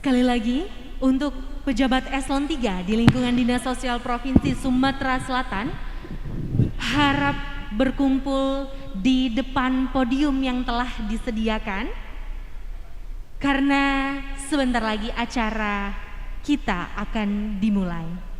Sekali lagi, untuk pejabat eselon 3 di lingkungan Dinas Sosial Provinsi Sumatera Selatan, harap berkumpul di depan podium yang telah disediakan, karena sebentar lagi acara kita akan dimulai.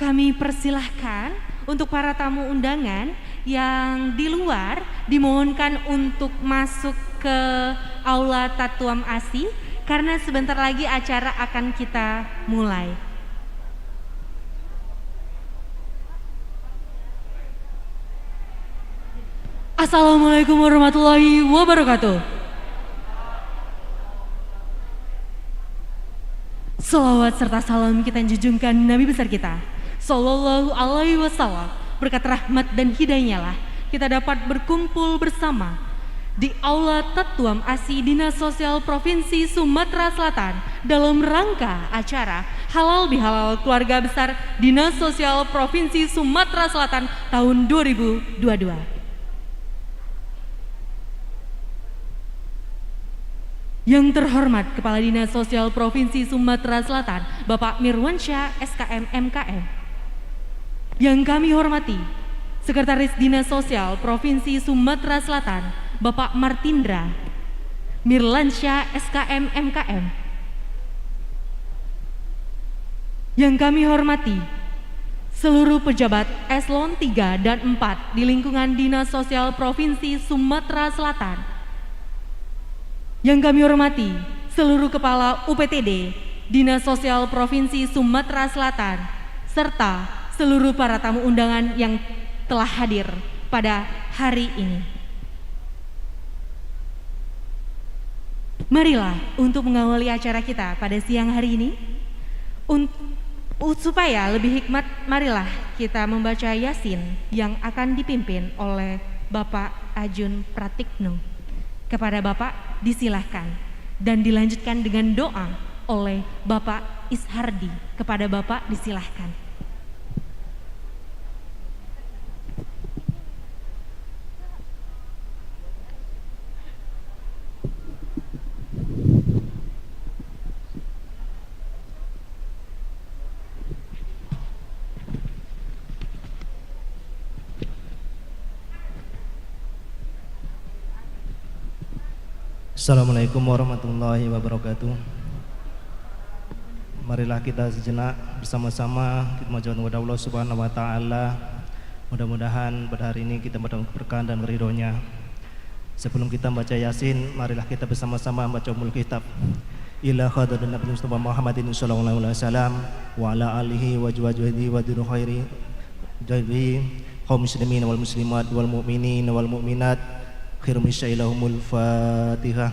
Kami persilahkan untuk para tamu undangan yang di luar dimohonkan untuk masuk ke Aula Tatuam ASI karena sebentar lagi acara akan kita mulai. Assalamualaikum warahmatullahi wabarakatuh. Salawat serta salam kita junjungkan Nabi besar kita Sallallahu alaihi wasallam. Berkat rahmat dan hidayahnya kita dapat berkumpul bersama di Aula Tatuam ASI Dinas Sosial Provinsi Sumatera Selatan dalam rangka acara Halal Bihalal Keluarga Besar Dinas Sosial Provinsi Sumatera Selatan tahun 2022. Yang terhormat Kepala Dinas Sosial Provinsi Sumatera Selatan Bapak Mirwansyah SKM MKM. Yang kami hormati Sekretaris Dinas Sosial Provinsi Sumatera Selatan Bapak Martindra Mirlansyah SKM MKM. Yang kami hormati seluruh pejabat eselon 3 dan 4 di lingkungan Dinas Sosial Provinsi Sumatera Selatan. Yang kami hormati seluruh kepala UPTD Dinas Sosial Provinsi Sumatera Selatan serta seluruh para tamu undangan yang telah hadir pada hari ini. Marilah untuk mengawali acara kita pada siang hari ini, supaya lebih hikmat, marilah kita membaca Yasin yang akan dipimpin oleh Bapak Ajun Pratikno. Kepada Bapak disilahkan dan dilanjutkan dengan doa oleh Bapak Ishardi. Kepada Bapak disilahkan. Assalamualaikum warahmatullahi wabarakatuh. Marilah kita sejenak bersama-sama kita mohon kepada Allah Subhanahu wa taala. Mudah-mudahan pada hari ini kita mendapat keberkahan dan ridhonya. Sebelum kita membaca Yasin, marilah kita bersama-sama membaca Ummul Kitab. Ila khadarin Nabi Mustafa Muhammadin sallallahu alaihi wasallam wa ala alihi wa jawadihi wa dinu khairi jadi kaum muslimin wal muslimat wal mu'minin wal mu'minat khairum isyailahumul fatihah.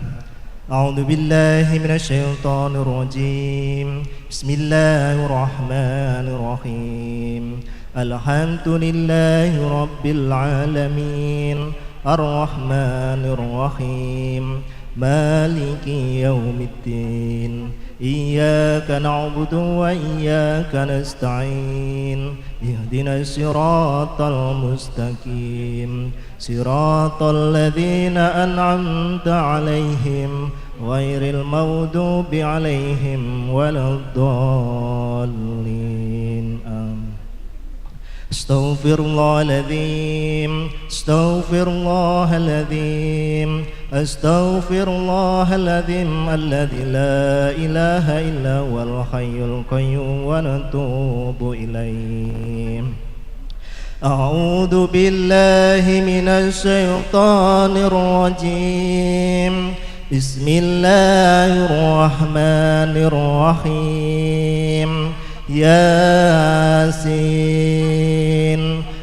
A'udzu billahi minasyaitonir rajim. Bismillahirrahmanirrahim. Alhamdulillahi rabbil alamin. Arrahmanir rahim. Maliki yaumiddin. Iyyaka na'budu wa iyyaka nasta'in. Ihdinas siratal mustaqim. Siratal ladzina an'amta 'alaihim ghairil maghdubi 'alaihim waladdallin. Astaghfirullahaladzim, astaghfirullahaladzim, astaghfirullahaladzim, alladzi la ilaha illa huwal hayyul qayyum wa natubu ilaih. A'udzu billahi minasy syaithanir rajim. Bismillahirrahmanirrahim. Yasin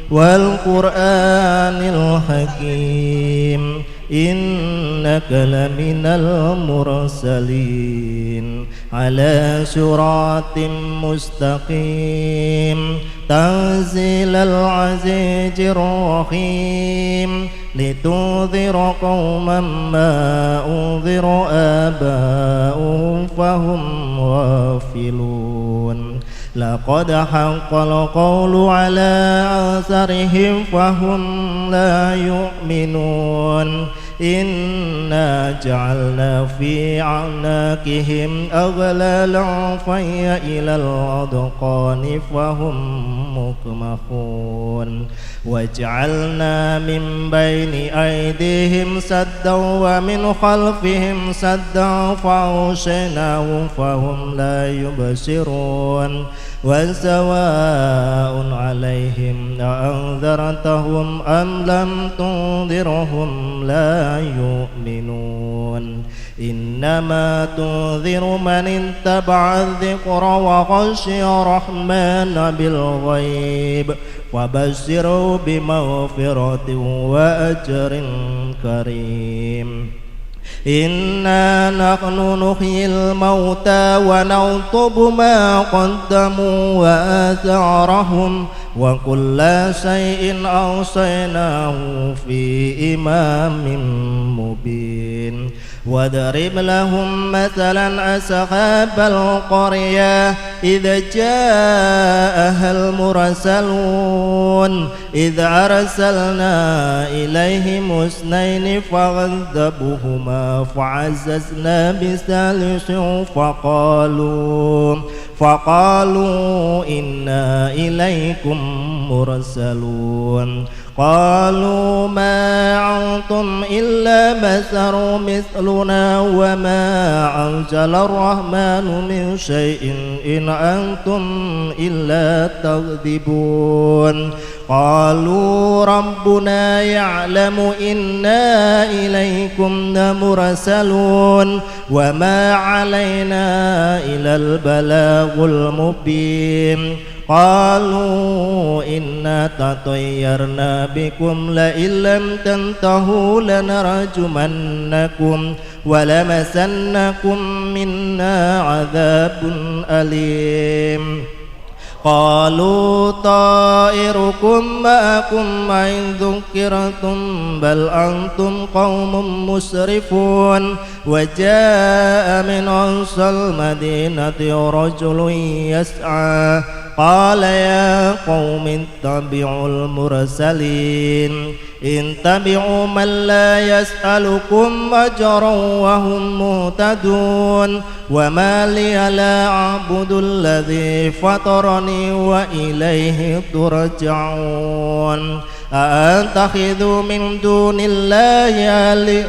wal Qur'anil Hakim. إنك لمن المرسلين على صراط مستقيم تنزيل العزيز الرحيم لتنذر قوما ما أنذر آباؤهم فهم غافلون لقد حق القول على أكثرهم فهم لا يؤمنون إنا جعلنا في أعناقهم أغلالا فهي إلى الأذقان فهم مكمحون وجعلنا من بين أيديهم سدا ومن خلفهم سدا فأغشيناهم فهم لا يبصرون وسواء عليهم أأنذرتهم أم لم تنذرهم لا يؤمنون إنما تنذر من اتبع الذكر وخشي الرحمن بالغيب وبشره بمغفرة وأجر كريم إنا نحن نحيي الموتى ونكتب ما قدموا وآثارهم وكل شيء أوصيناه في إمام مبين واضرب لهم مثلا أصحاب القرية إذ جاءها المرسلون إذ أرسلنا إليهم اثنين فكذبوهما فعززنا بثالث فقالوا إنا إليكم مرسلون قالوا ما أنتم إلا بشر مثلنا وما أنزل الرحمن من شيء إن أنتم إلا تكذبون قالوا ربنا يعلم إنا إليكم لمرسلون وما علينا إلا البلاغ المبين قالوا إنا تطيرنا بكم لئن لم تنتهوا لنرجمنكم ولمسنكم منا عذاب أليم قالوا طائركم معكم إن ذكرتم بل أنتم قوم مسرفون وجاء من أقصى المدينة رجل يسعى قال يا قوم اتبعوا المرسلين اتبعوا من لا يسألكم أجرا وهم مهتدون وما لي لا أعبد الذي فطرني وإليه ترجعون أأتخذ من دون الله آلهة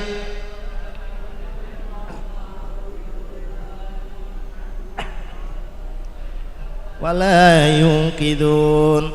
ولا ينقذون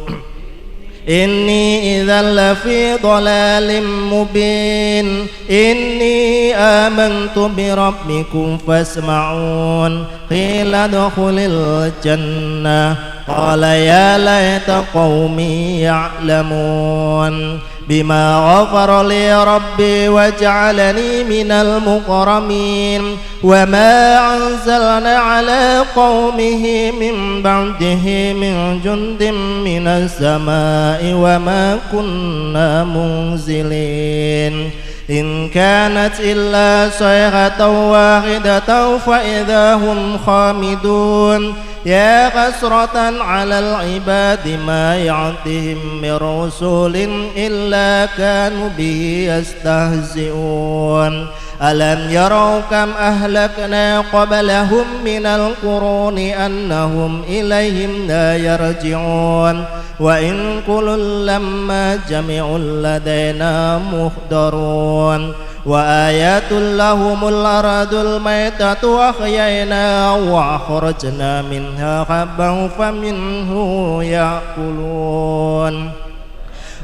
إني إذا لفي ضلال مبين إني آمنت بربكم فاسمعون قيل ادخل الجنة قال يا ليت قومي يعلمون بما غفر لي ربي وجعلني من المكرمين وما أنزلنا على قومه من بعده من جند من السماء وما كنا منزلين إن كانت إلا صيحة واحدة فإذا هم خامدون يا حسرة على العباد ما يعطيهم من رسول إلا كانوا به يستهزئون ألم يروا كم أهلكنا قبلهم من القرون أنهم إليهم لا يرجعون وإن كل لما جميع لدينا محضرون وآيات لهم الأرض الميتة أحيينا وأخرجنا منها حبا فمنه يأكلون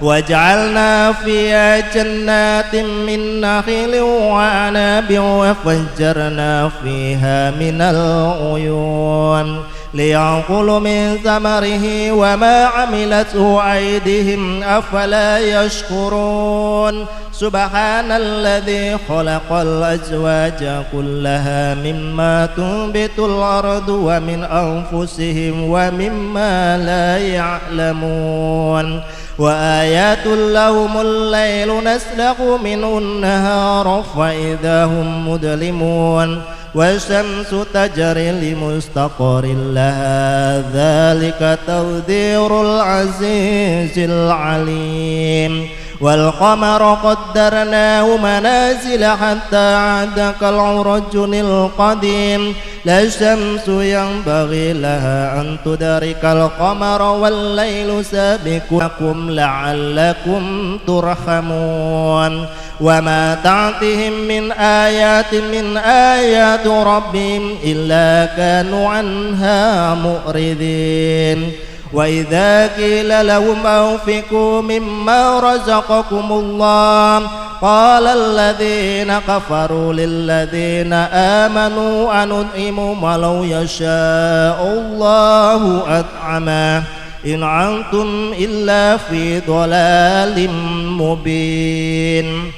وجعلنا فيها جنات من نخيل وأعناب وفجرنا فيها من العيون ليأكلوا من ثمره وما عملته أيديهم أفلا يشكرون سبحان الذي خلق الأزواج كلها مما تنبت الأرض ومن أنفسهم ومما لا يعلمون وآيات لهم الليل نسلخ منه النهار فإذا هم مظلمون والشمس تجري لمستقر لها ذلك تقدير العزيز العليم والقمر قدرناه منازل حتى عاد كالعرجون القديم لا الشمس ينبغي لها أن تدرك القمر والليل سابقكم لعلكم ترحمون وما تعتهم من آيات ربهم إلا كانوا عنها مؤردين وإذا قيل لهم أنفقوا مما رزقكم الله قال الذين كفروا للذين آمنوا أنطعم ما لو يشاء الله أطعمه إن أنتم إلا في ضلال مبين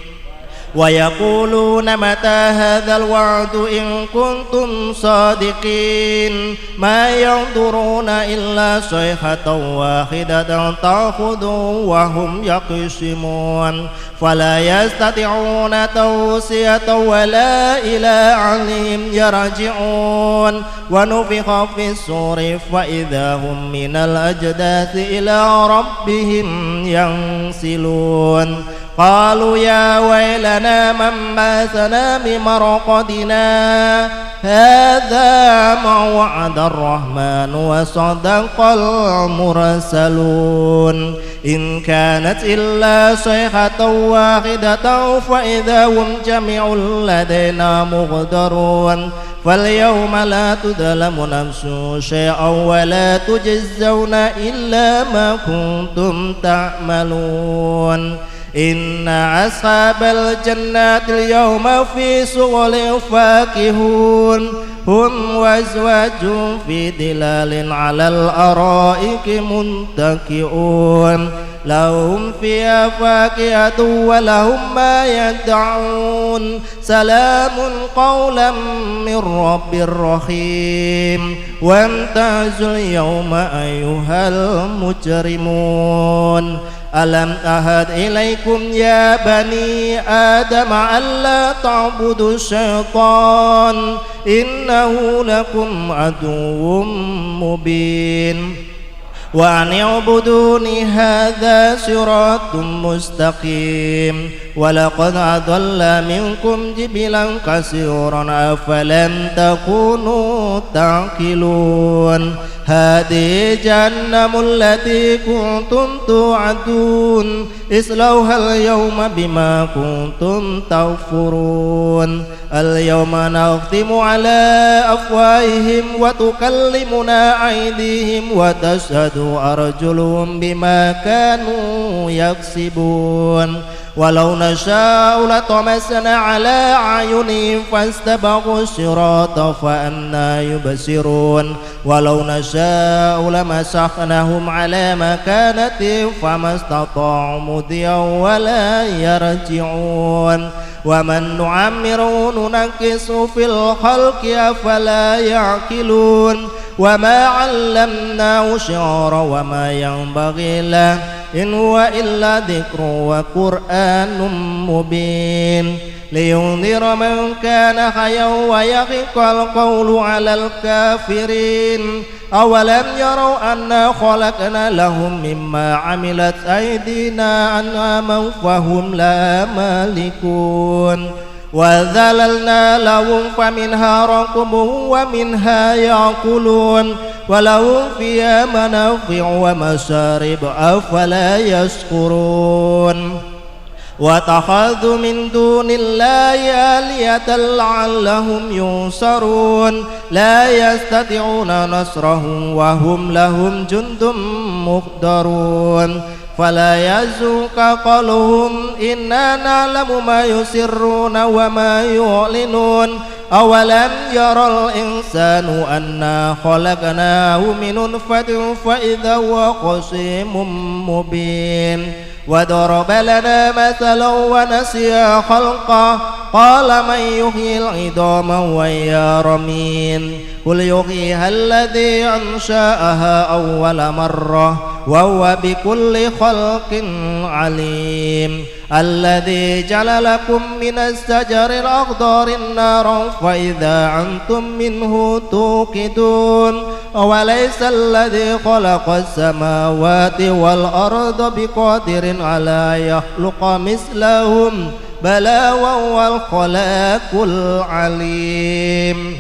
ويقولون متى هذا الوعد إن كنتم صادقين ما ينظرون إلا صيحة واحدة تأخذهم وهم يقسمون فلا يستطيعون توصية ولا إلى أهلهم يرجعون ونفخ في الصور فإذا هم من الأجداث إلى ربهم ينسلون قالوا يا ويلنا من بعثنا بمرقدنا هذا ما وعد الرحمن وصدق المرسلون إن كانت إلا صيحة واحدة فإذا هم جميع لدينا مغدرون فاليوم لا تظلم نفس شيئا ولا تجزون إلا ما كنتم تعملون إن أصحاب الجنات اليوم في شغل فاكهون هم وأزواجهم في ظلال على الأرائك متكئون لهم فيها فاكهة ولهم ما يدعون سلام قولا من رب رحيم وامتازوا اليوم أيها المجرمون ألم أهد إليكم يا بني آدم ألا تعبدوا الشيطان إنه لكم عدو مبين وأن اعبدوني هذا صراط مستقيم ولقد أضل منكم جبلا كثيرا أفلم تكونوا تعقلون هذه جهنم التي كنتم توعدون اصلوها اليوم بما كنتم تكفرون اليوم نختم على أفواههم وتكلمنا أيديهم وتشهد أرجلهم بما كانوا يكسبون ولو نشاء لطمسنا على أعينهم فاستبقوا الصراط فأنى يبصرون ولو نشاء لمسخناهم على مكانتهم فما استطاعوا مضيا ولا يرجعون ومن نعمره ننكس في الخلق أفلا يعقلون وما علمناه شعرا وما ينبغي له إن هو إلا ذكر وقرآن مبين لينذر من كان حيا ويحق القول على الكافرين أولم يروا أنا خلقنا لهم مما عملت أيدينا أنعاما فهم لا مالكون وذللنا لهم فمنها ركوبهم ومنها يأكلون ولهم فيها منافع ومشارب أفلا يشكرون واتخذوا من دون الله آلهة لعلهم ينصرون لا يستطيعون نصرهم وهم لهم جند محضرون فلا يحزنك قولهم إنا نعلم ما يسرون وما يعلنون أولم يرى الإنسان أنا خلقناه من نطفة فإذا هو خصيم مبين وضرب لنا مثلا ونسي خلقه قال من يحيي العظام وهي رميم قل يحييها الذي أنشأها أول مرة وهو بكل خلق عليم الذي جعل لكم من الشجر الأخضر نارا فإذا أنتم منه توقدون وليس الذي خلق السماوات والأرض بقادر على يخلق مثلهم بلى وهو الخلاق العليم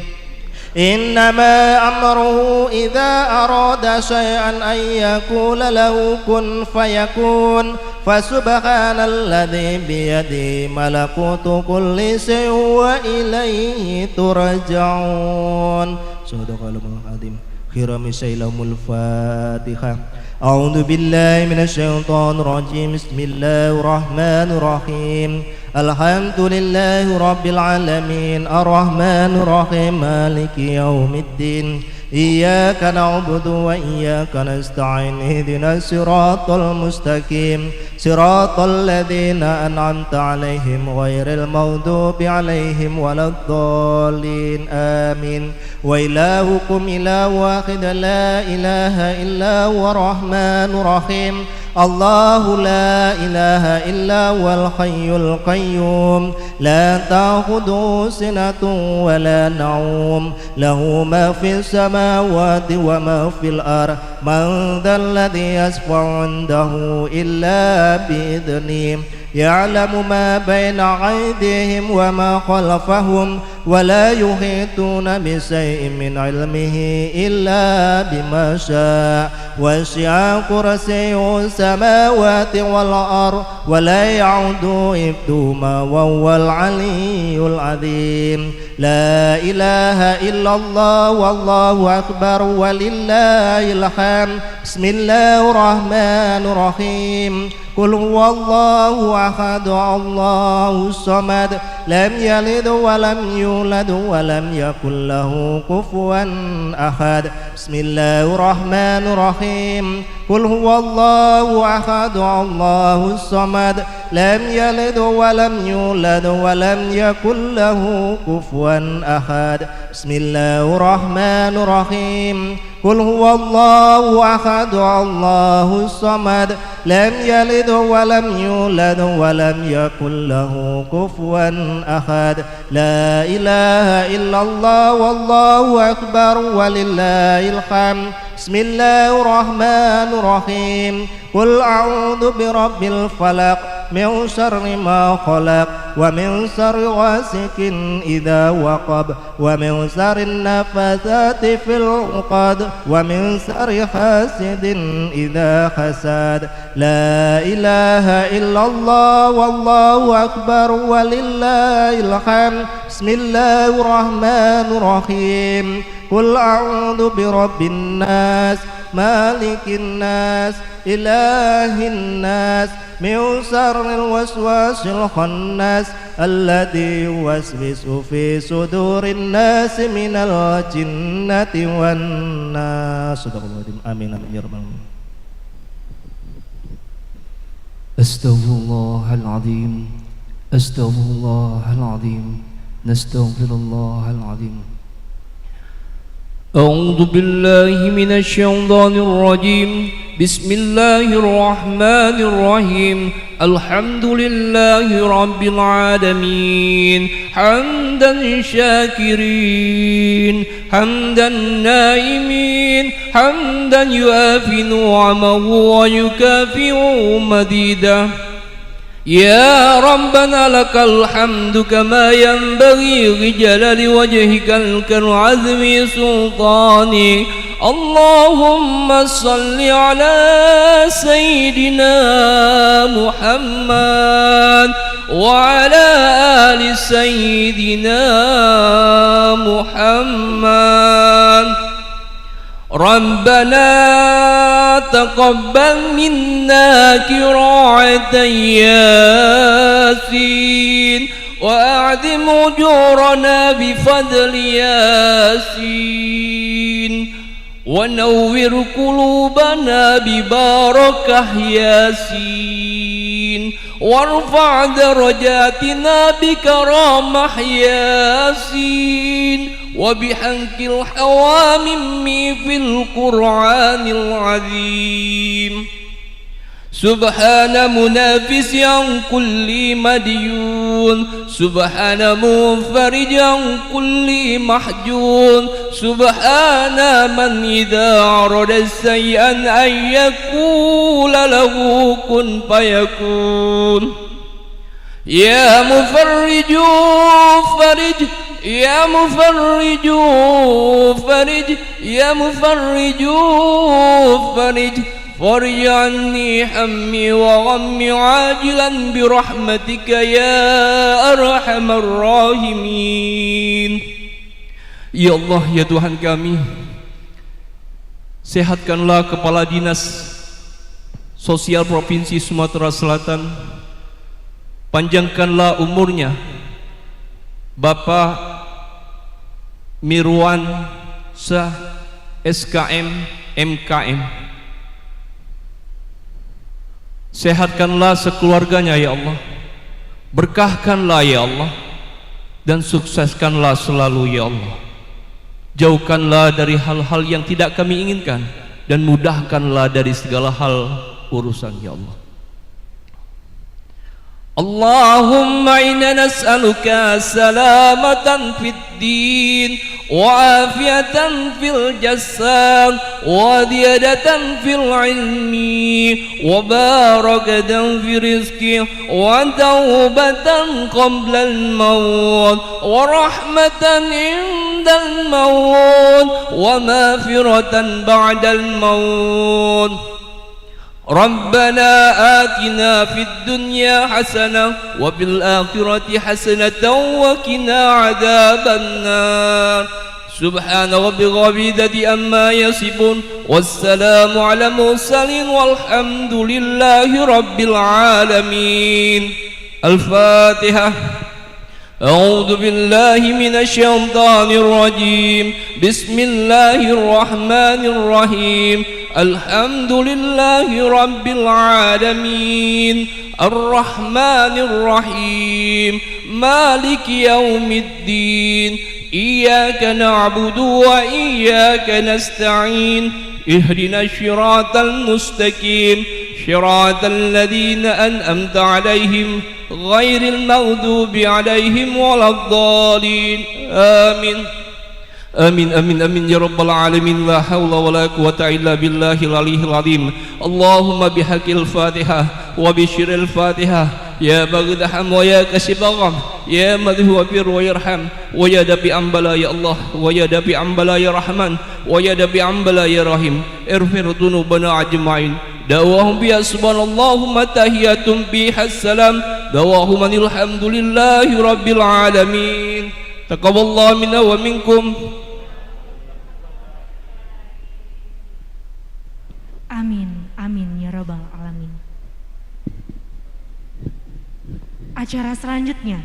إنما أمره إذا أراد شيئا أن يقول له كن فيكون فسبحان الذي بيده ملكوت كل شيء وإليه ترجعون. Sadaqallahul azim. Khirami saylamul Fatihah. أعوذ بالله من الشيطان الرجيم بسم الله الرحمن الرحيم الحمد لله رب العالمين الرحمن الرحيم مالك يوم الدين إياك نعبد وإياك نستعين اهدنا الصراط المستقيم صراط الذين أنعمت عليهم غير المغضوب عليهم ولا الضالين آمين وإلهكم إله واحد لا إله إلا هو الرحمن الرحيم الله لا إله إلا هو الحي القيوم لا تأخذه سنة ولا نوم له ما في السماوات وما في الأرض من ذا الذي يشفع عنده إلا بإذنه يعلم ما بين أيديهم وما خلفهم ولا يحيطون بشيء من علمه إلا بما شاء وسع كرسيه السماوات والأرض ولا يعود حفظهما وهو العلي العظيم لا إله إلا الله والله أكبر ولله الحمد بسم الله الرحمن الرحيم قل هو الله أحد الله الصمد لم يلد ولم يولد ولم يكن له كفوا أحد بسم الله الرحمن الرحيم قل هو الله أحد الله الصمد لم يلد ولم يولد ولم يكن له كفوا أحد بسم الله الرحمن الرحيم قل هو الله أحد الله الصمد لم يلد ولم يولد ولم يكن له كفوا أحد لا إله إلا الله والله أكبر ولله الحمد بسم الله الرحمن الرحيم قل أعوذ برب الفلق من شر ما خلق ومن شر غاسق إذا وقب ومن شر النفاثات في العقد ومن شر حاسد إذا حسد لا إله إلا الله والله أكبر ولله الحمد بسم الله الرحمن الرحيم قل أعوذ برب الناس مالك الناس إله الناس من شر الوسواس الخناس الذي يوسوس في صدور الناس من الجنة والناس. آمين آمين يا رب العالمين. أستغفر الله العظيم أستغفر الله العظيم نستغفر الله العظيم. أعوذ بالله من الشيطان الرجيم بسم الله الرحمن الرحيم الحمد لله رب العالمين حمدا شاكرين حمدا نائمين حمدا يوافي نعمه ويكافئ مزيده يا ربنا لك الحمد كما ينبغي لجلال وجهك الكريم سلطاني اللهم صل على سيدنا محمد وعلى آل سيدنا محمد ربنا تقبل منا قراءة ياسين وأعظم أجورنا بفضل ياسين ونور قلوبنا ببركة ياسين وارفع درجاتنا بكرامة ياسين وبحنك الحوامم في القرآن العظيم سبحان منافس عن كل مديون سبحان منفرج عن كل محجون سبحان من إذا عرض شيئا أن يقول له كن فيكون يا مفرج فرج يا مفرج فرج يا مفرج فرج فرج عني حمي وغمي عاجلا برحمتك يا أرحم الراحمين. Ya Allah, ya Tuhan kami, sehatkanlah Kepala Dinas Sosial Provinsi Sumatera Selatan, panjangkanlah umurnya Bapak Mirwan Syah SKM MKM. Sehatkanlah sekeluarganya ya Allah, berkahkanlah ya Allah, dan sukseskanlah selalu ya Allah. Jauhkanlah dari hal-hal yang tidak kami inginkan, dan mudahkanlah dari segala hal urusan ya Allah. Allahumma inna nas'aluka salamatan fid din wa afiatan fil jasad wa ziyadatan fil ilmi wa barakatan fi rizqi wa taubatan qabla al maut wa rahmatan inda al maut wa maghfiratan ba'da al maut. ربنا آتنا في الدنيا حسنة وفي الآخرة حسنة وقنا عذاب النار سبحان ربك رب العزة عما يصفون والسلام على المرسلين والحمد لله رب العالمين. الفاتحة. أعوذ بالله من الشيطان الرجيم بسم الله الرحمن الرحيم الحمد لله رب العالمين الرحمن الرحيم مالك يوم الدين إياك نعبد وإياك نستعين اهدنا الصراط المستقيم صراط الذين أنعمت عليهم غير المغضوب عليهم ولا الضالين آمين آمين آمين آمين يا رب العالمين. لا حول ولا قوة إلا بالله العلي العظيم. اللهم بحق الفاتحة وبشر الفاتحة يا بغض حم ويا كسب غم يا مذهب بر ويرحم ويا دبي أنبلا يا الله ويا دبي أنبلا يا رحمن ويا دبي أنبلا يا رحيم. اغفر ذنوبنا أجمعين. دعواهم بها سبحان اللهم تحياتهم بها السلام دعواهم أن الحمد لله رب العالمين. تقبل الله منا ومنكم. Amin, amin ya rabbal alamin. Acara selanjutnya,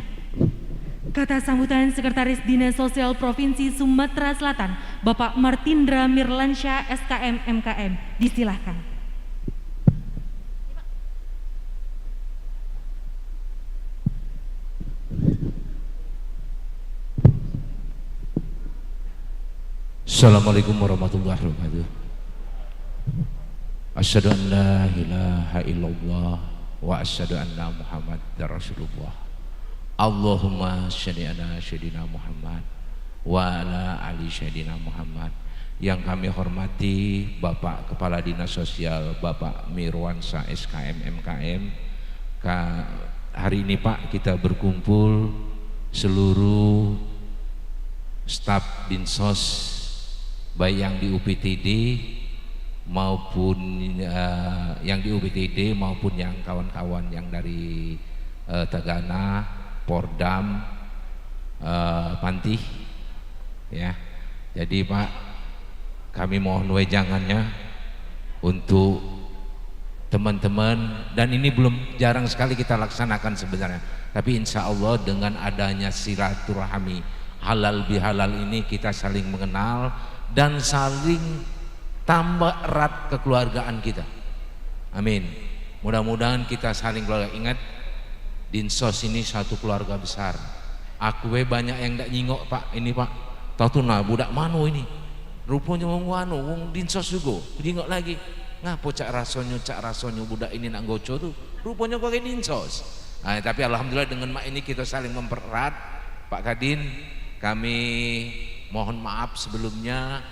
kata sambutan Sekretaris Dinas Sosial Provinsi Sumatera Selatan, Bapak Martindra Mirlansyah SKM MKM, disilahkan. Assalamualaikum warahmatullahi wabarakatuh. Asyhadu an la ilaha illallah wa asyhadu anna Muhammadar Rasulullah. Allahumma shalli ala sayyidina Muhammad wa ala ali sayyidina Muhammad. Yang kami hormati Bapak Kepala Dinas Sosial Bapak Mirwan Syah SKM MKM. Hari ini Pak, kita berkumpul seluruh staf Dinsos baik yang di UPTD maupun yang di UPTD maupun yang kawan-kawan yang dari Tagana, Pordam, Pantih, ya. Jadi Pak, kami mohon wejangannya untuk teman-teman, dan ini belum, jarang sekali kita laksanakan sebenarnya, tapi insya Allah dengan adanya silaturahmi halal bihalal ini kita saling mengenal dan saling tambah erat kekeluargaan kita. Amin. Mudah-mudahan kita saling keluarga. Ingat, Dinsos ini satu keluarga besar. Aku banyak yang ndak nyingok Pak, ini Pak, tahu tuh nah budak mano ini, rupanya wong wano, wong Dinsos juga, nyingok lagi. Ngapo cak rasonyo budak ini nak goco tuh, rupanya kok kayak Dinsos. Nah, tapi alhamdulillah dengan mak ini kita saling mempererat. Pak Kadin, kami mohon maaf sebelumnya.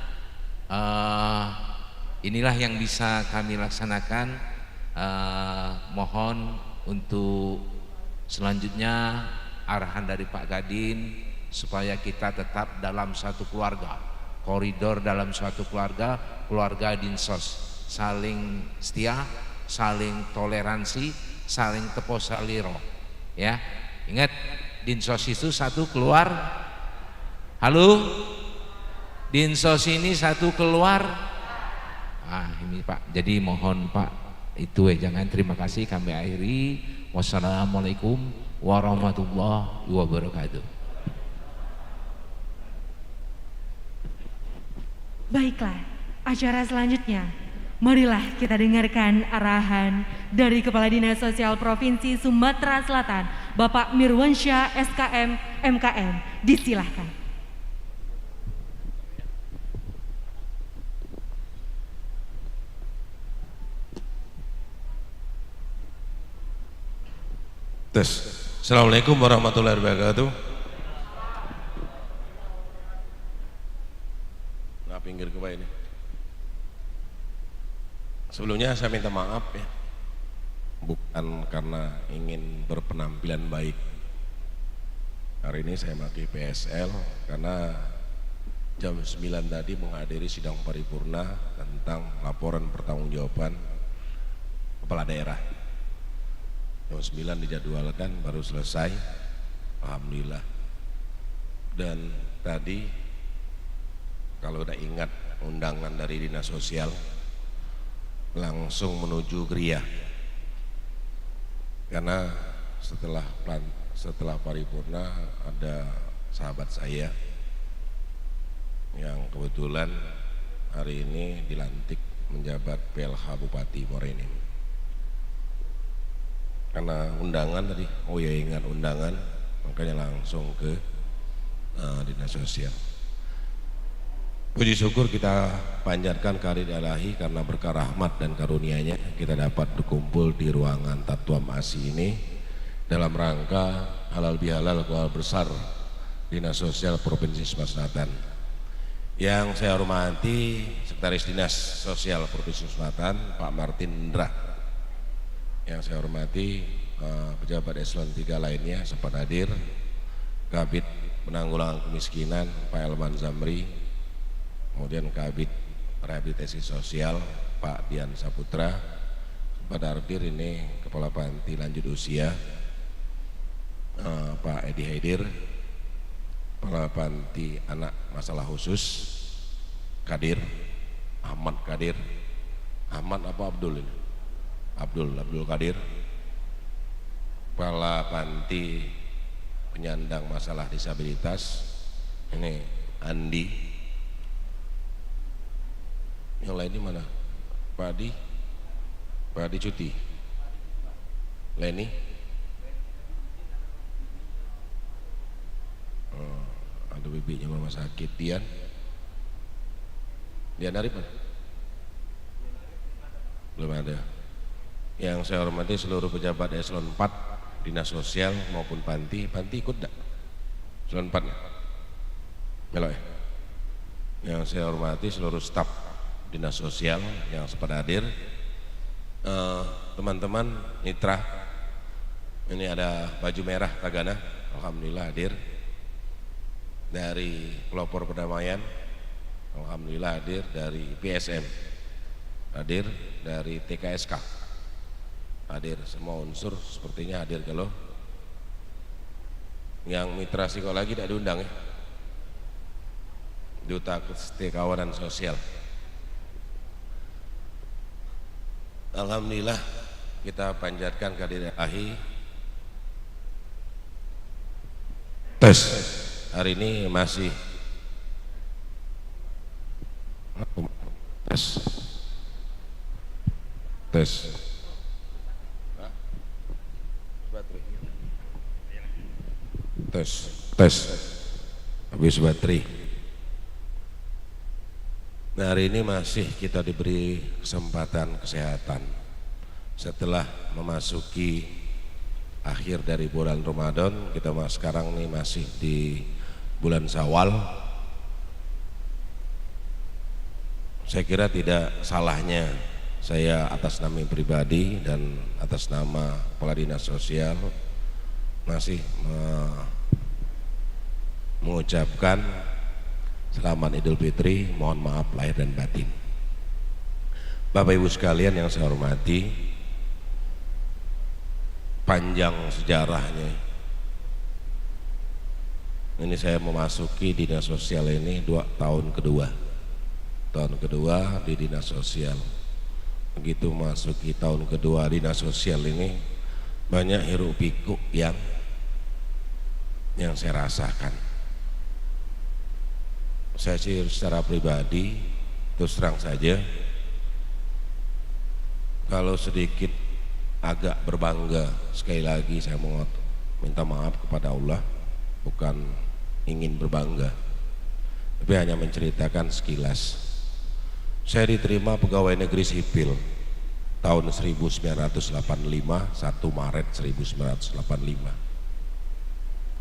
Inilah yang bisa kami laksanakan. Mohon untuk selanjutnya arahan dari Pak Kadin supaya kita tetap dalam satu keluarga, koridor dalam suatu keluarga, keluarga Dinsos, saling setia, saling toleransi, saling tepo saliro, ya. Ingat, Dinsos itu satu keluar. Halo, Dinsos ini satu keluar. Ini Pak, jadi mohon Pak itu jangan. Terima kasih, kami akhiri. Wassalamualaikum warahmatullahi wabarakatuh. Baiklah, acara selanjutnya, marilah kita dengarkan arahan dari Kepala Dinas Sosial Provinsi Sumatera Selatan, Bapak Mirwansyah SKM MKM. Disilahkan. Tes. Assalamualaikum warahmatullahi wabarakatuh. Nah, pinggir ke bawah ini. Sebelumnya saya minta maaf ya, bukan karena ingin berpenampilan baik. Hari ini saya pakai PSL karena jam 9 tadi menghadiri sidang paripurna tentang laporan pertanggungjawaban kepala daerah. Jam 9 dijadwalkan, baru selesai, alhamdulillah. Dan tadi kalau udah ingat undangan dari Dinas Sosial, langsung menuju Gria, karena setelah paripurna ada sahabat saya yang kebetulan hari ini dilantik menjabat PLH Bupati Morenim. Karena undangan tadi, ingat undangan, makanya langsung ke Dinas Sosial. Puji syukur kita panjatkan kehadirat Ilahi karena berkah rahmat dan karunia-Nya kita dapat berkumpul di ruangan Tatwam ASI ini dalam rangka halal bihalal keluarga besar Dinas Sosial Provinsi Sumatera Selatan. Yang saya hormati Sekretaris Dinas Sosial Provinsi Sumatera Selatan, Pak Martin Indra. Yang saya hormati pejabat eselon 3 lainnya sempat hadir, Kabid Penanggulangan Kemiskinan Pak Elman Zamri, kemudian Kabid Rehabilitasi Sosial Pak Dian Saputra, sempat hadir ini Kepala Panti Lanjut Usia Pak Edi Haidir, Kepala Panti Anak Masalah Khusus Kadir Ahmad Kadir, Ahmad apa Abdul ini? Abdul Kadir, Kepala Panti Penyandang Masalah Disabilitas ini Andi. Yang lainnya mana? Pak Adi cuti. Leni. Ada bibinya mama sakit. Dian Arif mana? Belum ada. Yang saya hormati seluruh pejabat eselon 4 Dinas Sosial maupun Panti ikut enggak? Eselon 4 ya? Melok ya? Yang saya hormati seluruh staf Dinas Sosial yang sempat hadir, teman-teman mitra, ini ada baju merah Tagana, alhamdulillah hadir. Dari pelopor perdamaian, alhamdulillah hadir. Dari PSM hadir, dari TKSK hadir, semua unsur sepertinya hadir. Kalau yang mitra psikologi tidak diundang ya, Duta Kawanan Sosial. Alhamdulillah kita panjatkan kehadirat ilahi. Tes hari ini masih tes habis baterai. Nah, hari ini masih kita diberi kesempatan kesehatan setelah memasuki akhir dari bulan Ramadan. Kita sekarang nih masih di bulan Syawal. Saya kira tidak salahnya saya atas nama pribadi dan atas nama Kepala Dinas Sosial masih mengucapkan selamat Idul Fitri, mohon maaf lahir dan batin. Bapak Ibu sekalian yang saya hormati, panjang sejarahnya. Ini saya memasuki dinas sosial ini tahun kedua di dinas sosial. Begitu masuki tahun kedua dinas sosial ini, banyak hiruk pikuk yang saya rasakan. Saya sih secara pribadi terus terang saja, kalau sedikit agak berbangga, sekali lagi saya mau minta maaf kepada Allah, bukan ingin berbangga, tapi hanya menceritakan sekilas. Saya diterima pegawai negeri sipil tahun 1985, 1 Maret 1985.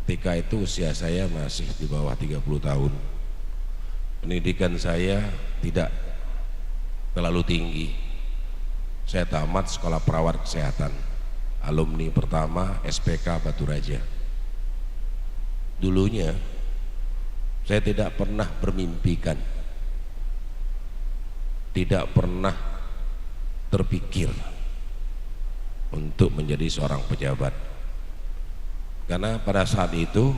Ketika itu usia saya masih di bawah 30 tahun. Pendidikan saya tidak terlalu tinggi. Saya tamat sekolah perawat kesehatan, alumni pertama SPK Batu Raja. Dulunya saya tidak pernah bermimpikan, tidak pernah terpikir untuk menjadi seorang pejabat. Karena pada saat itu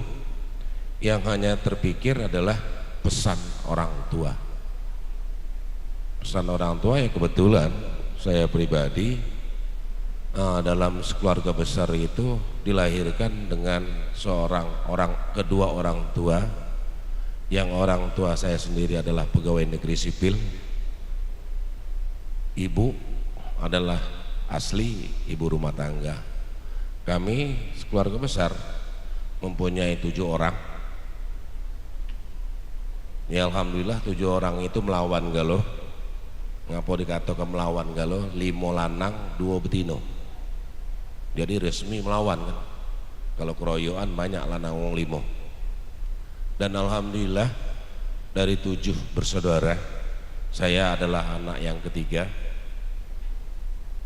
yang hanya terpikir adalah pesan orang tua. Pesan orang tua yang kebetulan saya pribadi dalam keluarga besar itu dilahirkan dengan kedua orang tua, yang orang tua saya sendiri adalah pegawai negeri sipil, ibu adalah asli ibu rumah tangga. Kami keluarga besar mempunyai 7 orang. Ya alhamdulillah 7 orang itu melawan galo. Ngapa dikatakan melawan galo? 5 lanang 2 betino. Jadi resmi melawan kan. Kalau keroyokan banyak lanang wong 5. Dan alhamdulillah dari 7 bersaudara, saya adalah anak yang ketiga.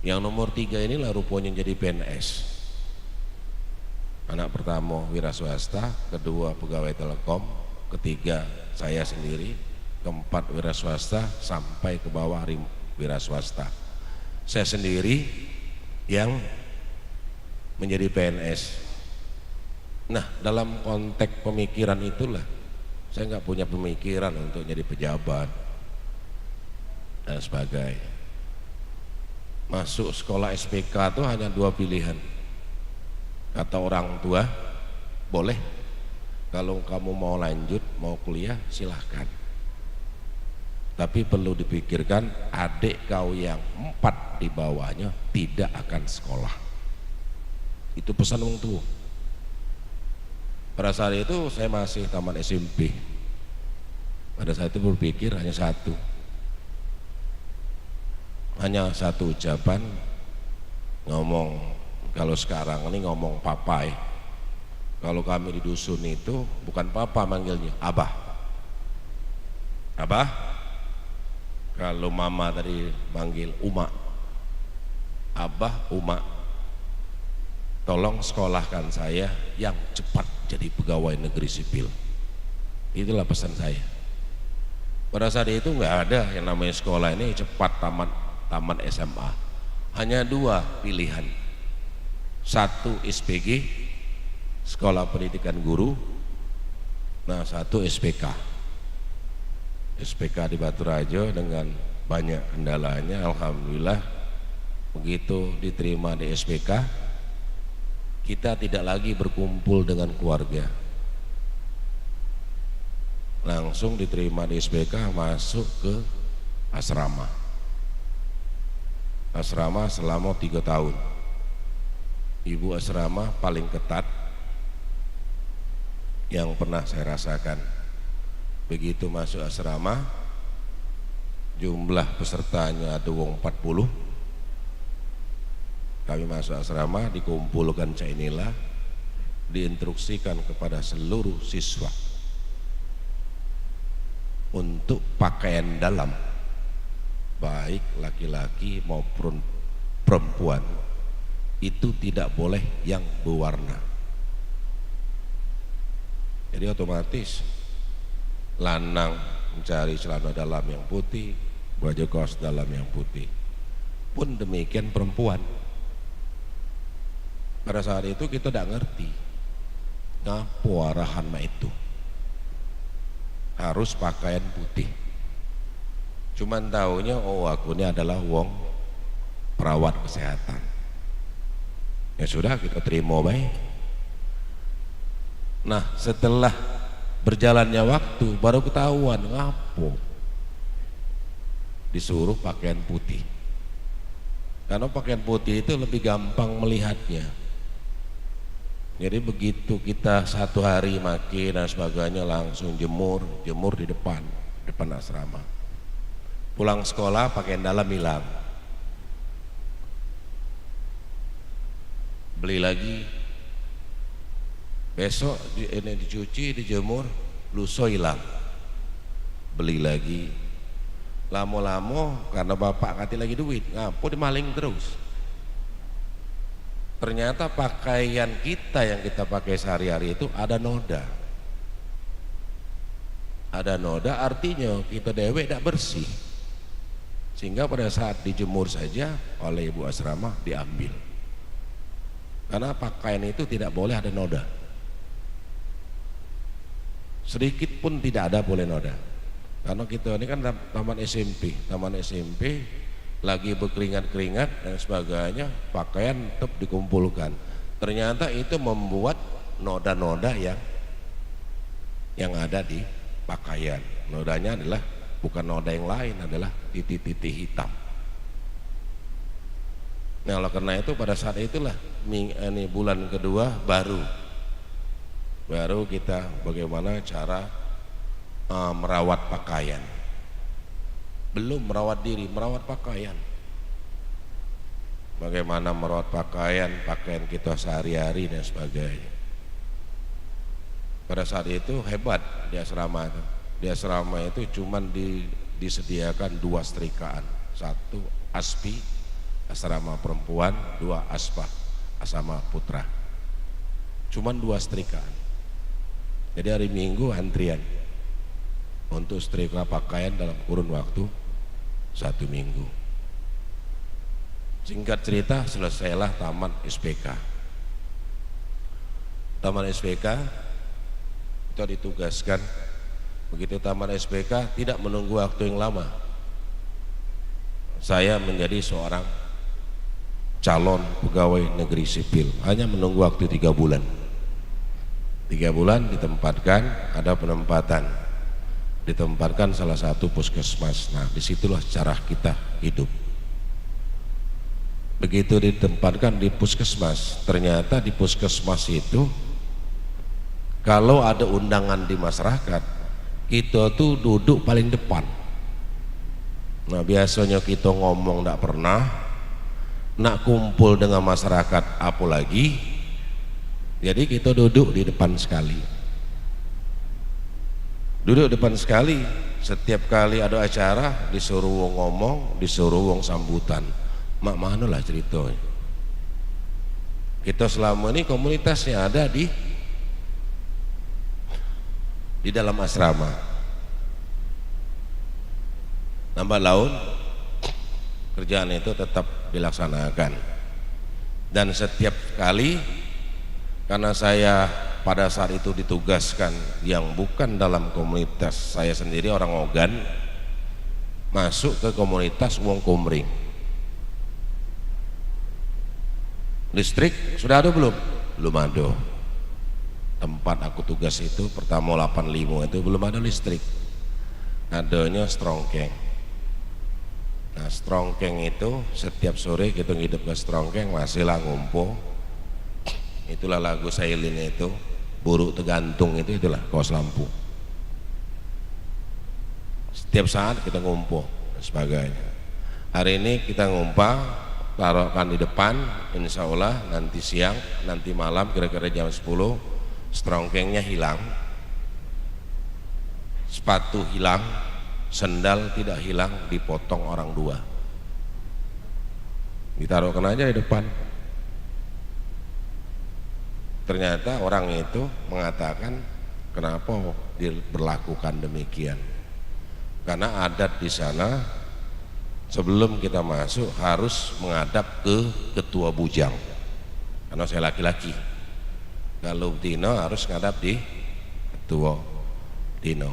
Yang nomor 3 inilah rupanya jadi PNS. Anak pertama wira swasta, kedua pegawai Telekom, ketiga saya sendiri, keempat wira swasta sampai ke bawah wira swasta. Saya sendiri yang menjadi PNS. Nah, dalam konteks pemikiran itulah saya nggak punya pemikiran untuk jadi pejabat dan sebagainya. Masuk sekolah SPK itu hanya 2 pilihan. Kata orang tua, boleh, kalau kamu mau lanjut, mau kuliah silahkan, tapi perlu dipikirkan adik kau yang 4 di bawahnya tidak akan sekolah. Itu pesan orang tua. Pada saat itu saya masih tamat SMP. Pada saat itu berpikir hanya satu ucapan, ngomong, kalau sekarang ini ngomong papai, kalau kami di dusun itu bukan papa manggilnya, abah. Abah. Kalau mama tadi manggil uma, abah, uma. Tolong sekolahkan saya yang cepat jadi pegawai negeri sipil. Itulah pesan saya. Pada saat itu nggak ada yang namanya sekolah ini cepat tamat SMA. Hanya 2 pilihan. 1 SPG, Sekolah Pendidikan Guru. Nah, 1 SPK. SPK di Batu Raja dengan banyak kendalanya, alhamdulillah begitu diterima di SPK, kita tidak lagi berkumpul dengan keluarga, langsung diterima di SPK, masuk ke asrama selama 3 tahun. Ibu asrama paling ketat yang pernah saya rasakan. Begitu masuk asrama, jumlah pesertanya ada 40. Kami masuk asrama, dikumpulkan inilah, diinstruksikan kepada seluruh siswa untuk pakaian dalam, baik laki-laki maupun perempuan, itu tidak boleh yang berwarna. Jadi otomatis lanang mencari celana dalam yang putih, baju kaos dalam yang putih. Pun demikian perempuan. Pada saat itu kita tidak ngerti ngapa arahan itu harus pakaian putih. Cuman taunya aku ini adalah wong perawat kesehatan. Ya sudah, kita terima baik. Nah, setelah berjalannya waktu baru ketahuan ngapo disuruh pakaian putih. Karena pakaian putih itu lebih gampang melihatnya. Jadi begitu kita 1 hari maki dan sebagainya, langsung jemur di depan asrama. Pulang sekolah pakaian dalam hilang, beli lagi, besok ini dicuci, dijemur, lusa hilang, beli lagi. Lama-lama karena bapak kati lagi duit, ngapo dimaling terus. Ternyata pakaian kita yang kita pakai sehari-hari itu ada noda. Ada noda artinya kita dewek tidak bersih, sehingga pada saat dijemur saja oleh ibu asrama diambil. Karena pakaian itu tidak boleh ada noda, sedikit pun tidak ada boleh noda. Karena kita ini kan taman SMP lagi berkeringat-keringat dan sebagainya, pakaian tetap dikumpulkan. Ternyata itu membuat noda-noda yang ada di pakaian. Nodanya adalah bukan noda yang lain, adalah titik-titik hitam. Nah, oleh karena itu pada saat itulah ini bulan kedua baru kita bagaimana cara merawat pakaian. Belum merawat diri, merawat pakaian. Bagaimana merawat pakaian kita sehari-hari dan sebagainya. Pada saat itu hebat di asrama itu. Di asrama itu cuman disediakan 2 setrikaan, 1 aspi asrama perempuan, 2 aspa asrama putra. Cuman 2 setrikaan. Jadi hari Minggu antrian untuk setrika pakaian dalam kurun waktu 1 minggu. Singkat cerita, selesailah taman SPK. Taman SPK kita ditugaskan. Begitu taman SPK tidak menunggu waktu yang lama, saya menjadi seorang calon pegawai negeri sipil. Hanya menunggu waktu 3 bulan. 3 bulan ditempatkan, ada penempatan, ditempatkan salah satu puskesmas. Nah, disitulah cara kita hidup. Begitu ditempatkan di puskesmas, ternyata di puskesmas itu kalau ada undangan di masyarakat, kita tuh duduk paling depan. Nah, biasanya kita ngomong tidak pernah, nak kumpul dengan masyarakat apalagi, jadi kita duduk di depan sekali. Duduk depan sekali, setiap kali ada acara disuruh wong ngomong, disuruh wong sambutan. Mak mana lah ceritanya. Kita selama ini komunitasnya ada di dalam asrama. Lambat laun kerjaan itu tetap dilaksanakan. Dan setiap kali, karena saya pada saat itu ditugaskan yang bukan dalam komunitas saya sendiri, orang Ogan, masuk ke komunitas wong Kumring. Listrik sudah ada belum? Belum ada. Tempat aku tugas itu pertama 85 itu belum ada listrik, adanya strongkeng. Nah strongkeng itu setiap sore kita ngidup ke strongkeng masih lah ngumpul. Itulah lagu Sailin itu, buruk tergantung itu, itulah kaos lampu. Setiap saat kita ngumpul dan sebagainya. Hari ini kita ngumpul, taruhkan di depan, insya Allah nanti siang, nanti malam kira-kira jam 10 strongkengnya hilang, sepatu hilang, sendal tidak hilang, dipotong orang dua, ditaruhkan aja di depan. Ternyata orang itu mengatakan, kenapa diberlakukan demikian? Karena adat di sana sebelum kita masuk harus menghadap ke ketua bujang, karena saya laki-laki. Kalau Dino harus ngadap di ketua Dino.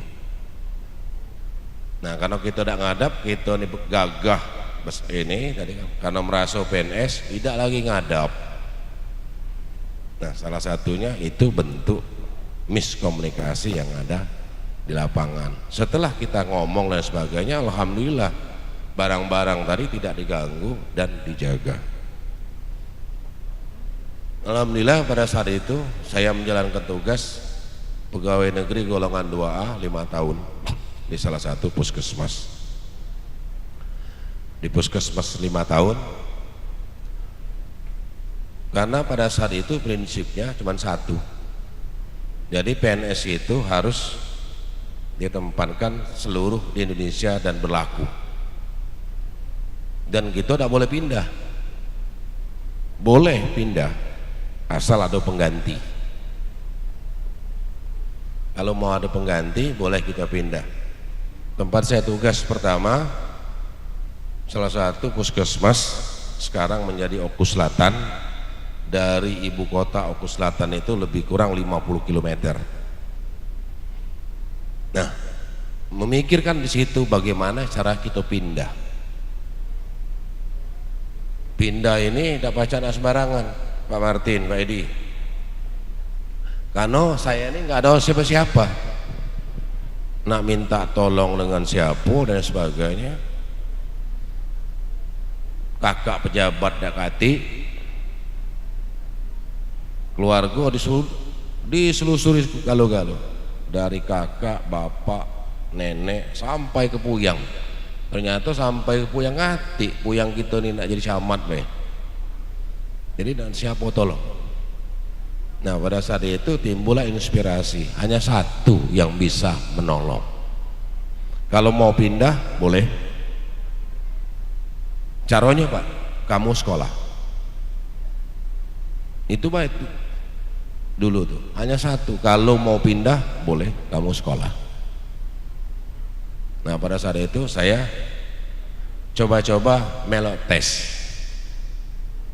Nah kalau kita tidak ngadap, kita ini gagah ini tadi kan, karena merasa PNS tidak lagi ngadap. Nah salah satunya itu bentuk miskomunikasi yang ada di lapangan. Setelah kita ngomong dan sebagainya, alhamdulillah barang-barang tadi tidak diganggu dan dijaga. Alhamdulillah pada saat itu saya menjalankan tugas pegawai negeri golongan 2A 5 tahun di salah satu puskesmas. Di puskesmas 5 tahun, karena pada saat itu prinsipnya cuma satu. Jadi PNS itu harus ditempatkan seluruh di Indonesia dan berlaku. Dan gitu tidak boleh pindah. Boleh pindah asal ada pengganti. Kalau mau ada pengganti boleh kita pindah. Tempat saya tugas pertama salah satu puskesmas sekarang menjadi Oku Selatan. Dari ibu kota Oku Selatan itu lebih kurang 50 km. Nah, memikirkan di situ bagaimana cara kita pindah. Pindah ini tidak bacaan sembarangan, Pak Martin, Pak Edi. Karena saya ini nggak ada siapa-siapa, nak minta tolong dengan siapa dan sebagainya. Kakak pejabat Dakati, keluarga diselusuri galau-galau, dari kakak, bapak, nenek sampai ke puyang. Ternyata sampai ke puyang Ngati, puyang kita ini nak jadi camat be. Jadi dan siapa tolong. Nah pada saat itu timbullah inspirasi, hanya satu yang bisa menolong. Kalau mau pindah boleh. Caranya Pak, kamu sekolah. Itu Pak itu dulu tuh, hanya satu. Kalau mau pindah boleh, kamu sekolah. Nah pada saat itu saya coba-coba melok tes.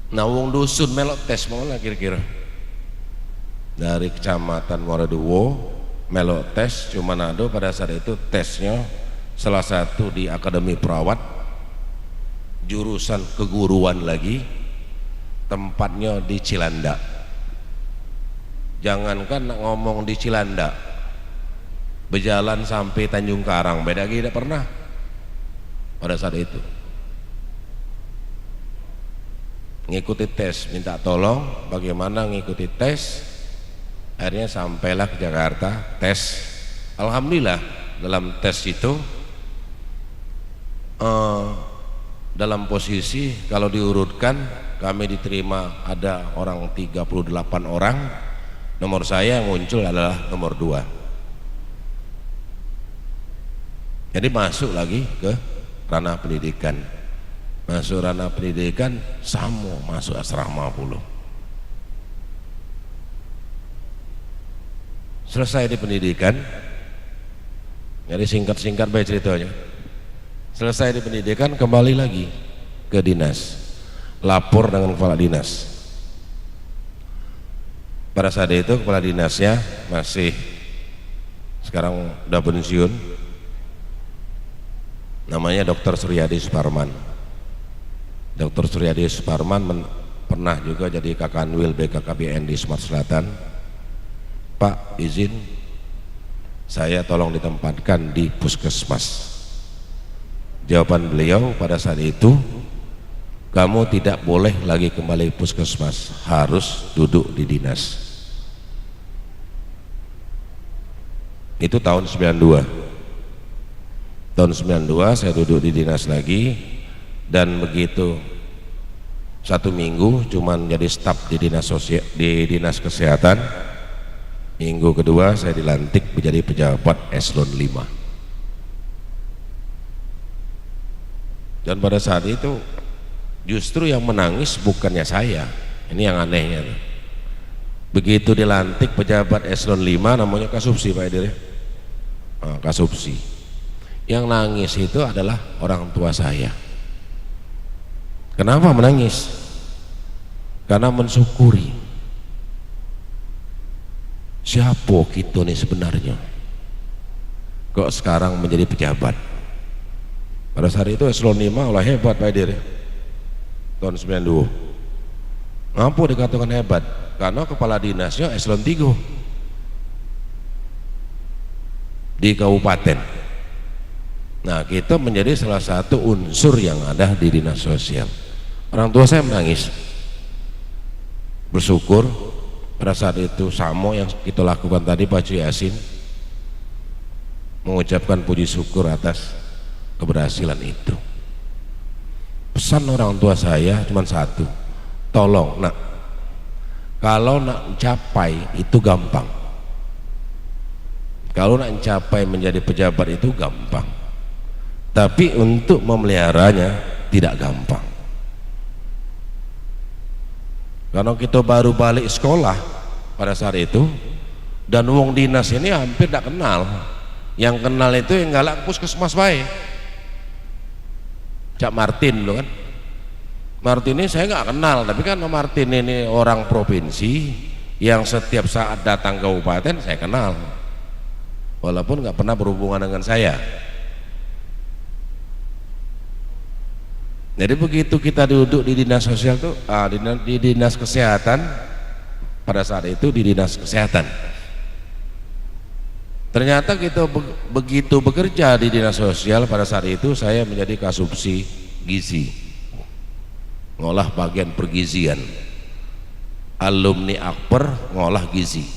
Nah wong dusun melok tes mau lah kira-kira dari kecamatan Moredowo melok tes cuma ada pada saat itu tesnya salah satu di Akademi Perawat, jurusan keguruan lagi, tempatnya di Cilandak. Jangankan nak ngomong di Cilandak, berjalan sampai Tanjung Karang beda lagi, tidak pernah pada saat itu. Ngikuti tes, minta tolong bagaimana ngikuti tes, akhirnya sampailah ke Jakarta tes. Alhamdulillah dalam tes itu dalam posisi kalau diurutkan kami diterima ada orang 38 orang, nomor saya yang muncul adalah nomor 2. Jadi masuk lagi ke ranah pendidikan. Masuk ranah pendidikan sama masuk asrama puluh. Selesai di pendidikan, jadi singkat-singkat baik ceritanya. Selesai di pendidikan kembali lagi ke dinas, lapor dengan kepala dinas. Pada saat itu kepala dinasnya masih, sekarang udah pensiun, namanya Dr. Suryadi Suparman. Dr. Suryadi Suparman pernah juga jadi Kakanwil BKKBN di Sumatera Selatan. Pak, izin saya tolong ditempatkan di puskesmas. Jawaban beliau pada saat itu, kamu tidak boleh lagi kembali puskesmas, harus duduk di dinas. Itu tahun 92. Tahun 92 saya duduk di dinas lagi, dan begitu 1 minggu cuman jadi staf di dinas kesehatan. Minggu kedua saya dilantik menjadi pejabat eselon 5. Dan pada saat itu justru yang menangis bukannya saya. Ini yang anehnya. Begitu dilantik pejabat eselon 5, namanya Kasubsi Pak Edir ya. Kasubsi. Yang nangis itu adalah orang tua saya. Kenapa menangis? Karena mensyukuri. Siapa kita nih sebenarnya? Kok sekarang menjadi pejabat? Pada saat itu eselon 5 olah hebat Pak Edir ya. Tahun 92. Ngapa dikatakan hebat? Karena kepala dinasnya eselon 3 di kabupaten. Nah, kita menjadi salah satu unsur yang ada di dinas sosial. Orang tua saya menangis, bersyukur pada saat itu. Sama yang kita lakukan tadi Pak Cu Yasin, mengucapkan puji syukur atas keberhasilan itu. Pesan orang tua saya cuma satu, tolong nak, kalau nak capai itu gampang, kalau nak capai menjadi pejabat itu gampang, tapi untuk memeliharanya tidak gampang. Karena kita baru balik sekolah pada saat itu, dan wong dinas ini hampir tidak kenal. Yang kenal itu yang galak puskesmas baik, Cak Martin loh kan. Martin ini saya nggak kenal, tapi kan Martin ini orang provinsi yang setiap saat datang ke kabupaten saya kenal, walaupun nggak pernah berhubungan dengan saya. Jadi begitu kita duduk di dinas sosial tuh, di dinas kesehatan, pada saat itu di dinas kesehatan, ternyata kita begitu bekerja di dinas sosial, pada saat itu saya menjadi Kasubsi gizi, ngolah bagian pergizian, alumni Akper ngolah gizi.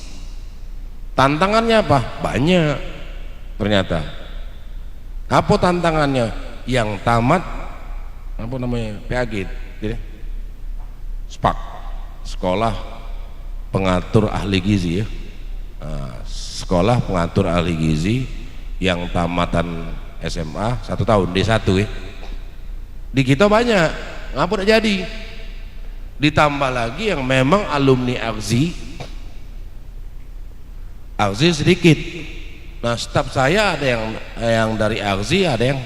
Tantangannya apa? Banyak ternyata. Apa tantangannya? Yang tamat apa namanya, PAG, SPAK, sekolah pengatur ahli gizi ya. Sekolah pengatur ahli gizi yang tamatan SMA 1 tahun D1 ya. Di kita banyak, ngapa udah jadi? Ditambah lagi yang memang alumni AGZI sedikit. Nah, staf saya ada yang dari AGZI, ada yang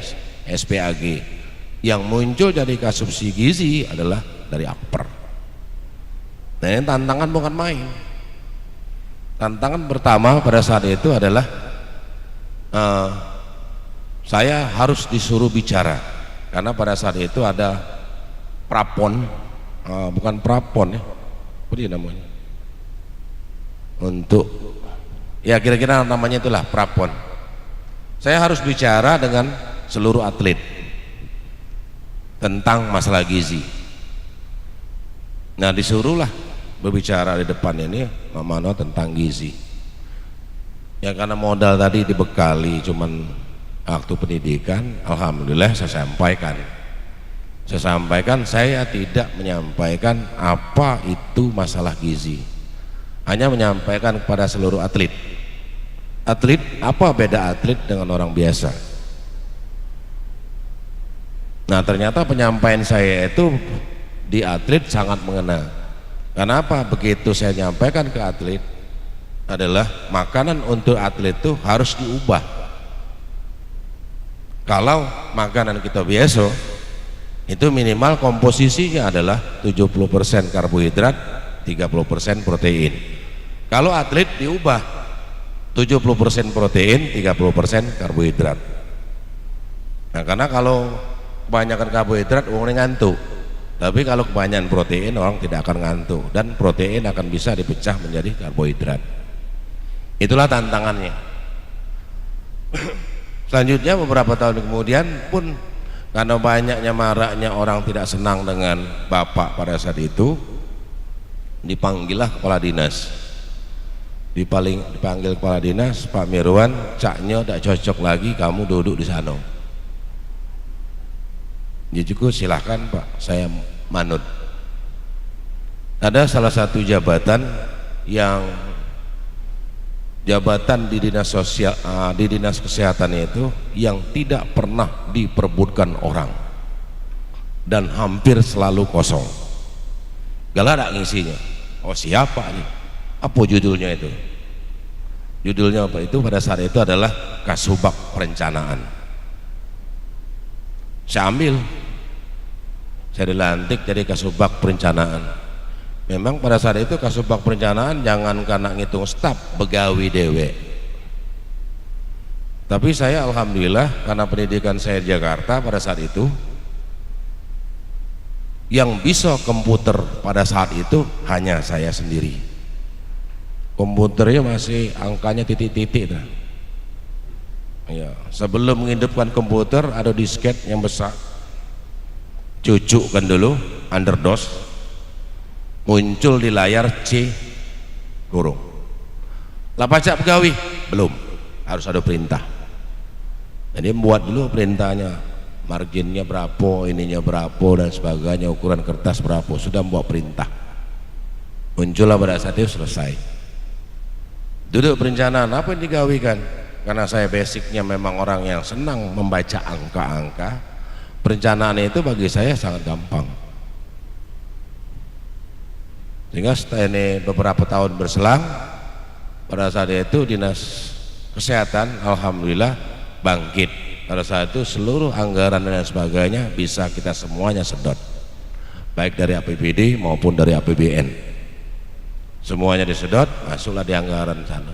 SPAG. Yang muncul jadi Kasubsi gizi adalah dari Akper. Nah, ini tantangan bukan main. Tantangan pertama pada saat itu adalah saya harus disuruh bicara, karena pada saat itu ada prapon, bukan prapon ya, apa dia namanya, untuk ya kira-kira namanya itulah prapon. Saya harus bicara dengan seluruh atlet tentang masalah gizi. Nah, disuruhlah berbicara di depan ini Mama tentang gizi. Ya karena modal tadi dibekali cuman waktu pendidikan, alhamdulillah saya sampaikan. Saya tidak menyampaikan apa itu masalah gizi. Hanya menyampaikan kepada seluruh atlet. Atlet, apa beda atlet dengan orang biasa? Nah, ternyata penyampaian saya itu di atlet sangat mengena. Kenapa? Begitu saya nyampaikan ke atlet adalah makanan untuk atlet itu harus diubah. Kalau makanan kita biasa itu minimal komposisinya adalah 70% karbohidrat, 30% protein. Kalau atlet diubah 70% protein, 30% karbohidrat. Nah, karena kalau kebanyakan karbohidrat orangnya ngantuk, Tapi kalau kebanyakan protein orang tidak akan ngantuk, dan protein akan bisa dipecah menjadi karbohidrat. Itulah tantangannya. Selanjutnya beberapa tahun kemudian pun, karena banyaknya maraknya orang tidak senang dengan bapak pada saat itu, dipanggillah kepala dinas. Dipanggil kepala dinas, Pak Mirwan, caknya tidak cocok lagi kamu duduk di sana. Ya cukup, silahkan Pak, saya manut. Ada salah satu jabatan yang jabatan di dinas sosial, di dinas kesehatan itu yang tidak pernah diperebutkan orang dan hampir selalu kosong. Gak ada ngisinya. Oh siapa nih? Apa judulnya itu? Judulnya apa itu pada saat itu adalah Kasubag Perencanaan. Saya ambil, saya dilantik jadi Kasubag Perencanaan. Memang pada saat itu Kasubag Perencanaan jangan karena ngitung staf, begawi dewe. Tapi saya alhamdulillah karena pendidikan saya di Jakarta pada saat itu, yang bisa komputer pada saat itu hanya saya sendiri. Komputernya masih angkanya titik-titik. Ya, sebelum menghidupkan komputer ada disket yang besar, cucukkan dulu, underdos, muncul di layar C kurung. Lah pajak pegawai belum, harus ada perintah. Jadi buat dulu perintahnya, marginnya berapa, ininya berapa dan sebagainya, ukuran kertas berapa, sudah membuat perintah. Muncullah pada saat itu selesai. Duduk perencanaan, apa yang digawikan? Karena saya basicnya memang orang yang senang membaca angka-angka, perencanaan itu bagi saya sangat gampang. Sehingga setelah ini beberapa tahun berselang, pada saat itu dinas kesehatan alhamdulillah bangkit. Pada saat itu seluruh anggaran dan sebagainya bisa kita semuanya sedot, baik dari APBD maupun dari APBN. Semuanya disedot, masuklah di anggaran sana.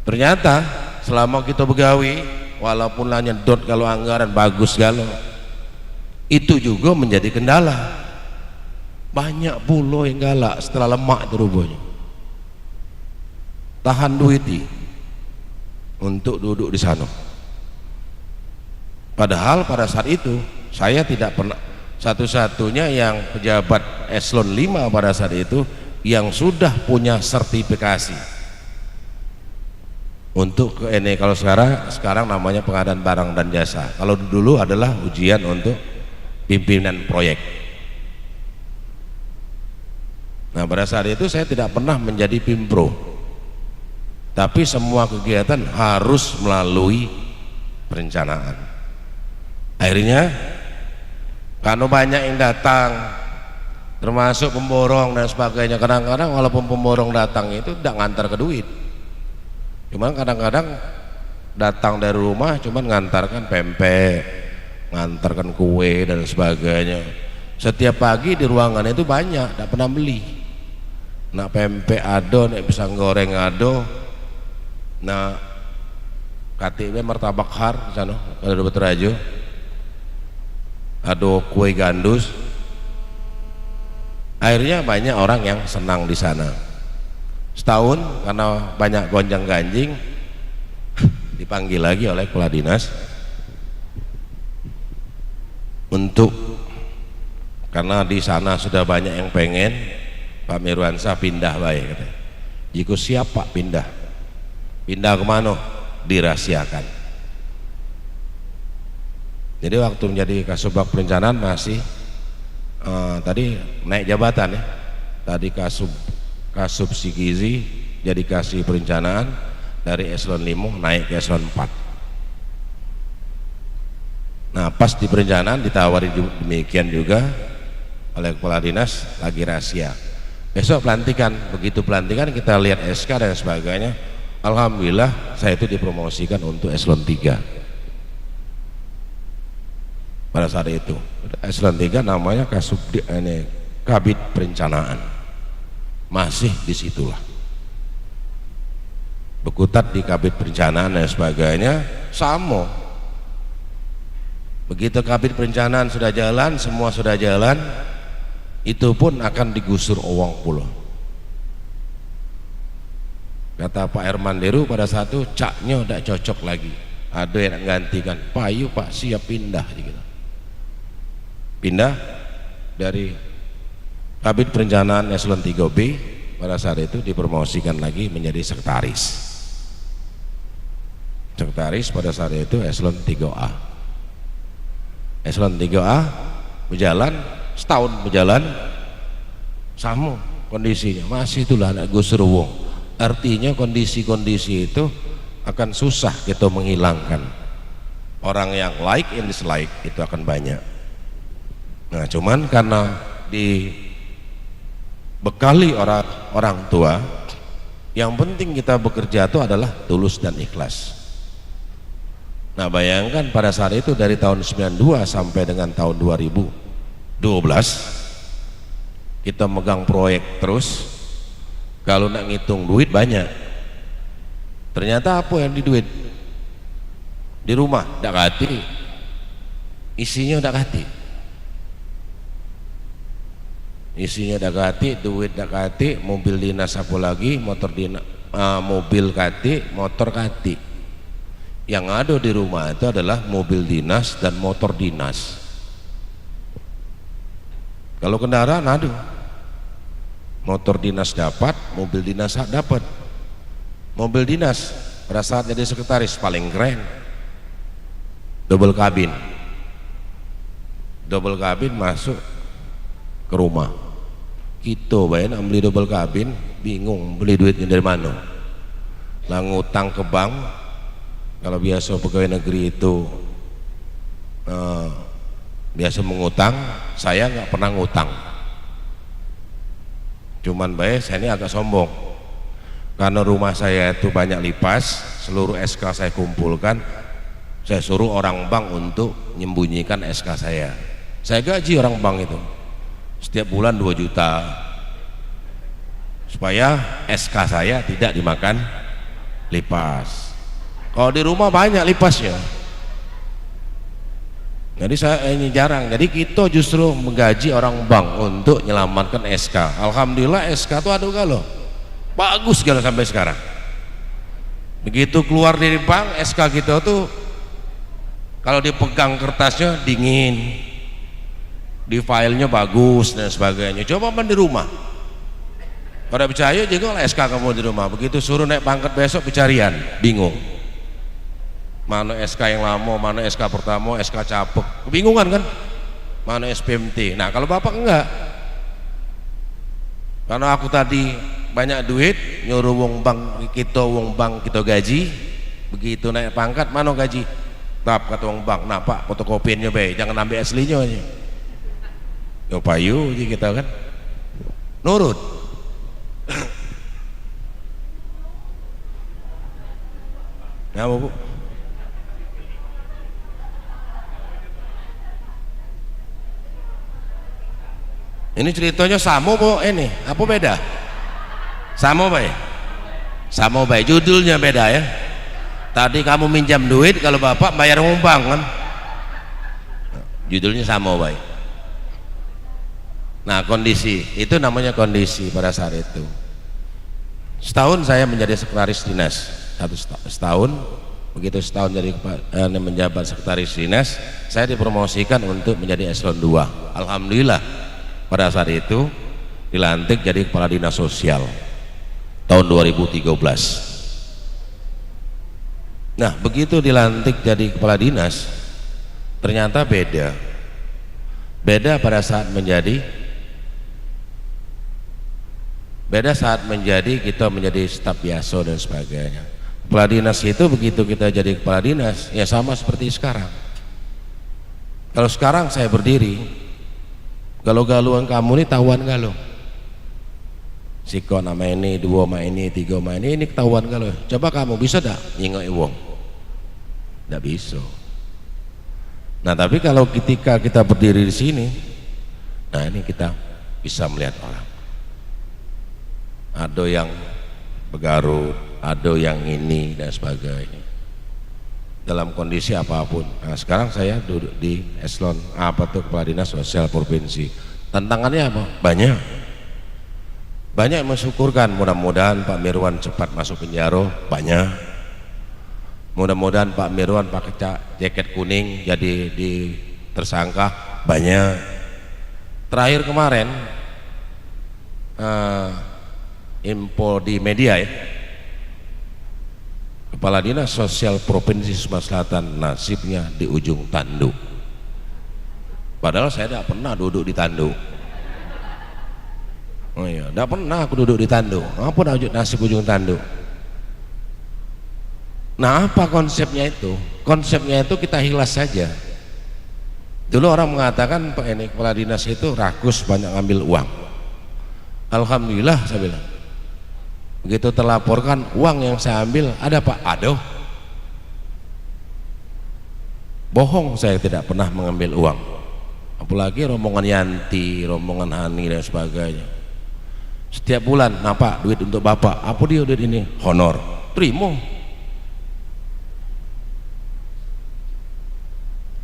Ternyata selama kita begawi, walaupun hanya nyedot kalau anggaran bagus galau, itu juga menjadi kendala. Banyak pulau yang galak setelah lemak itu rupanya. Tahan duit untuk duduk di sana. Padahal pada saat itu saya tidak pernah, satu-satunya yang pejabat eselon 5 pada saat itu yang sudah punya sertifikasi untuk ini. Kalau sekarang namanya pengadaan barang dan jasa, kalau dulu adalah ujian untuk pimpinan proyek. Nah pada saat itu saya tidak pernah menjadi pimpro, tapi semua kegiatan harus melalui perencanaan. Akhirnya karena banyak yang datang, termasuk pemborong dan sebagainya, kadang-kadang walaupun pemborong datang itu tidak ngantar ke duit, cuman kadang-kadang datang dari rumah cuman ngantarkan pempek, ngantarkan kue dan sebagainya. Setiap pagi di ruangan itu banyak, tidak pernah beli. Nak pempek ado, nak pisang goreng ado, nak KTP martabak har sana kalau dapat rajo, ado kue gandus. Akhirnya banyak orang yang senang di sana. Setahun karena banyak gonjang ganjing, dipanggil lagi oleh kepala dinas untuk, karena di sana sudah banyak yang pengen, Pak Mirwansyah pindah baik. Jika siap Pak pindah kemana? Dirahasiakan. Jadi waktu menjadi Kasubag Perencanaan masih tadi naik jabatan ya, tadi Kasub Sigizi jadi Kasih Perencanaan, dari eselon 5 naik ke eselon 4. Nah pas di perencanaan ditawari demikian juga oleh kepala dinas, lagi rahasia. Besok pelantikan, begitu pelantikan kita lihat SK dan sebagainya, alhamdulillah saya itu dipromosikan untuk eselon 3. Pada saat itu eselon 3 namanya Kabid Perencanaan, masih disitulah Bekutat di Kabid Perencanaan dan sebagainya sama. Begitu Kabid Perencanaan sudah jalan, semua sudah jalan, itu pun akan digusur owong pulau. Kata Pak Herman Deru pada saat itu caknya tidak cocok lagi, ada yang gantikan, Pak ayo Pak siap pindah gitu. Pindah dari Kabid Perencanaan Eselon 3B, pada saat itu dipromosikan lagi menjadi sekretaris. Sekretaris pada saat itu Eselon 3A. Eselon 3A berjalan setahun, berjalan sama kondisinya masih itulah anak Gus Ruwung. Artinya kondisi-kondisi itu akan susah kita menghilangkan. Orang yang like and dislike itu akan banyak. Nah cuman karena dibekali orang tua, yang penting kita bekerja itu adalah tulus dan ikhlas. Nah bayangkan pada saat itu dari tahun 92 sampai dengan tahun 2012 kita megang proyek terus. Kalau nak ngitung duit banyak, ternyata apa yang di duit di rumah dak kati, isinya dak kati, isinya dak kati, duit dak kati, mobil dinas apa lagi, motor dinas, mobil kati, motor kati. Yang ada di rumah itu adalah mobil dinas dan motor dinas. Kalau kendaraan ada, motor dinas dapat, mobil dinas dapat. Mobil dinas pada saat jadi sekretaris paling keren, double kabin masuk ke rumah. Kita bayar beli double kabin bingung beli duitnya dari mana, lah ngutang ke bank. Kalau biasa pegawai negeri itu biasa mengutang, saya nggak pernah ngutang. Cuman baik saya ini agak sombong karena rumah saya itu banyak lipas, seluruh SK saya kumpulkan, saya suruh orang bank untuk menyembunyikan SK saya gaji orang bank itu setiap bulan 2 juta supaya SK saya tidak dimakan lipas. Kalau di rumah banyak lipasnya, jadi saya ini jarang. Jadi kita justru menggaji orang bank untuk menyelamatkan SK. Alhamdulillah SK itu aduh galau bagus galau sampai sekarang. Begitu keluar dari bank, SK kita tuh kalau dipegang kertasnya dingin, di filenya bagus dan sebagainya. Coba di rumah, pada percaya juga lah SK kamu di rumah. Begitu suruh naik pangkat besok pencarian, bingung. Mana SK yang lama, mana SK pertama, SK capek, kebingungan kan, mana SPMT. Nah kalau bapak enggak, karena aku tadi banyak duit, nyuruh wong bank kita gaji, begitu naik pangkat, mana gaji, tap kata wong bank, nah pak fotokopiannya baik, jangan ambil aslinya aja, yo payu aja kita kan, nurut. Nah bu. Ini ceritanya sama po, ini apa beda? Sama baik, sama baik. Judulnya beda ya. Tadi kamu minjam duit, kalau bapak bayar ngembang kan. Judulnya sama baik. Nah kondisi itu namanya kondisi pada saat itu. Setahun saya menjadi sekretaris dinas, setahun. Begitu setahun jadi menjabat sekretaris dinas, saya dipromosikan untuk menjadi eselon 2. Alhamdulillah. Pada saat itu dilantik jadi kepala dinas sosial tahun 2013. Nah begitu dilantik jadi kepala dinas, ternyata beda pada saat menjadi kita menjadi staf biasa dan sebagainya. Kepala dinas itu begitu kita jadi kepala dinas ya sama seperti sekarang. Kalau sekarang saya berdiri, galau-galuan kamu ini tahuan galau, siko nama ini, 2 sama ini, 3 sama ini ketahuan galau. Coba kamu bisa dak nyingok wong? Tidak bisa. Nah tapi kalau ketika kita berdiri di sini, nah ini kita bisa melihat orang, ada yang bergarut, ada yang ini dan sebagainya, dalam kondisi apapun. Nah sekarang saya duduk di eselon apa tuh kepala dinas sosial provinsi, Tantangannya apa? Banyak. Banyak yang mensyukurkan, mudah-mudahan Pak Mirwan cepat masuk penjara, banyak. Mudah-mudahan Pak Mirwan pakai jaket kuning jadi tersangka, banyak. Terakhir kemarin info di media ya, Kepala Dinas Sosial Provinsi Sumatera Selatan nasibnya di ujung tanduk. Padahal saya tidak pernah duduk di tanduk. Oh iya, tidak pernah aku duduk di tanduk. Apa nasib ujung tanduk? Nah, apa konsepnya itu? Konsepnya itu kita hilas saja. Dulu orang mengatakan Pak ini kepala dinas itu rakus, banyak ngambil uang. Alhamdulillah saya bilang. Begitu terlaporkan uang yang saya ambil ada Pak, aduh. Bohong, saya tidak pernah mengambil uang. Apalagi rombongan Yanti, rombongan Hani dan sebagainya. Setiap bulan, nah Pak, duit untuk Bapak, apa dia duit ini? Honor, terima.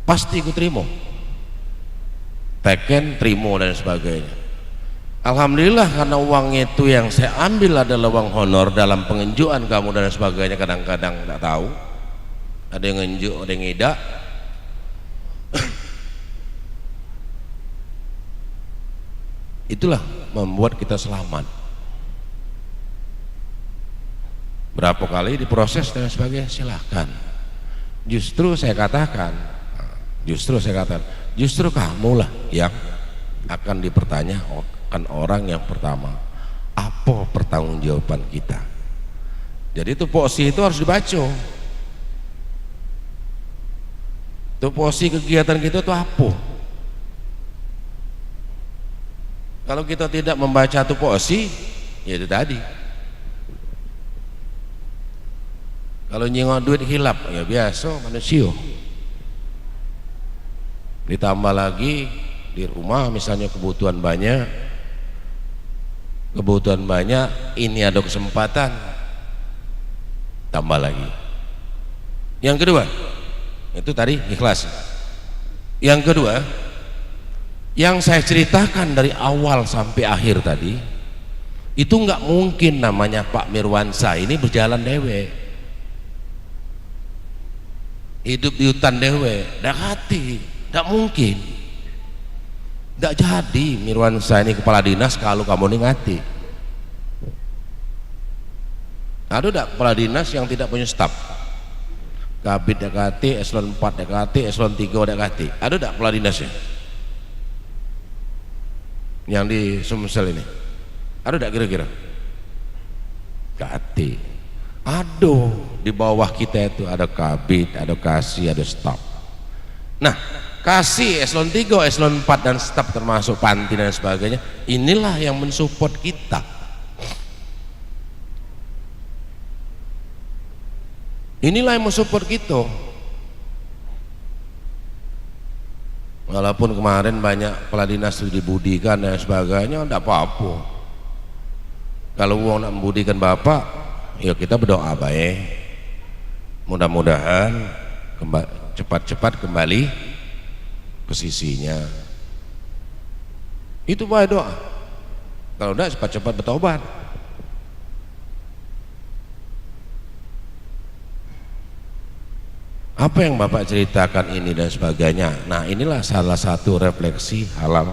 Pasti aku terima. Teken, terima dan sebagainya. Alhamdulillah karena uang itu yang saya ambil adalah uang honor dalam pengenjuan kamu dan sebagainya, kadang-kadang tidak tahu. Ada yang ngenjuk, ada yang tidak. Itulah membuat kita selamat. Berapa kali diproses dan sebagainya, silahkan. Justru kamulah yang akan dipertanyakan orang yang pertama, apa pertanggungjawaban kita. Jadi tupoksi itu harus dibaca. Tupoksi kegiatan kita itu apa? Kalau kita tidak membaca tupoksi, ya itu tadi. Kalau nyengok duit hilap, ya biasa manusia. Ditambah lagi di rumah misalnya kebutuhan banyak, ini ada kesempatan, tambah lagi. Yang kedua, itu tadi ikhlas. Yang kedua, yang saya ceritakan dari awal sampai akhir tadi, itu nggak mungkin namanya Pak Mirwansyah ini berjalan dewe, hidup di hutan dewe, tidak mungkin. Tidak jadi Mirwansyah ini kepala dinas kalau kamu ngati. Ada tidak kepala dinas yang tidak punya staf? Kabid dekati, eselon 4 dekati, eselon 3 dekati. Ada tidak kepala dinasnya? Yang di Sumsel ini ada tidak kira-kira? Dekati. Aduh, di bawah kita itu ada kabid, ada kasih, ada staf. Nah, kasih eselon 3, eselon 4 dan staf termasuk panti dan sebagainya, inilah yang mensupport kita. Inilah yang mensupport kita. Walaupun kemarin banyak kepala dinas dibudikan dan sebagainya, tidak apa-apa. Kalau uang nak membudikan Bapak, ya kita berdoa baik. Mudah-mudahan cepat-cepat kembali ke sisinya. Itu baik doa. Kalau tidak cepat-cepat bertobat. Apa yang Bapak ceritakan ini dan sebagainya. Nah, inilah salah satu refleksi halal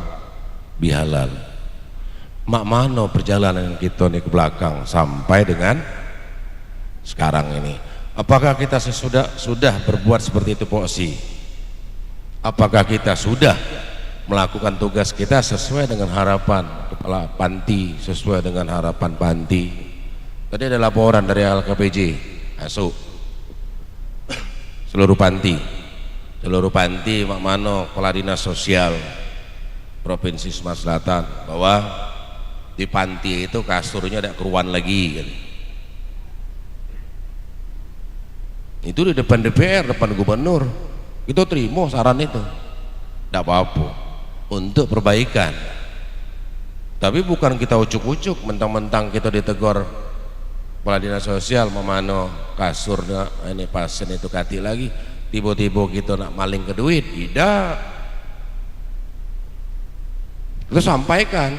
bihalal. Mak mano perjalanan kita nih ke belakang sampai dengan sekarang ini. Apakah kita sudah berbuat seperti itu Poksi? Apakah kita sudah melakukan tugas kita sesuai dengan harapan kepala panti, sesuai dengan harapan panti? Tadi ada laporan dari LKPJ masuk seluruh panti Mak Mano kepala dinas sosial Provinsi Sumatera Selatan bahwa di panti itu kasurnya ada keruan lagi gitu. Itu di depan DPR, depan gubernur, kita terima saran itu, tidak apa-apa untuk perbaikan. Tapi bukan kita ucuk-ucuk mentang-mentang kita ditegur kepala dinas sosial memano kasur ini pasien itu kati lagi, tiba-tiba kita nak maling ke duit. Tidak. Kita sampaikan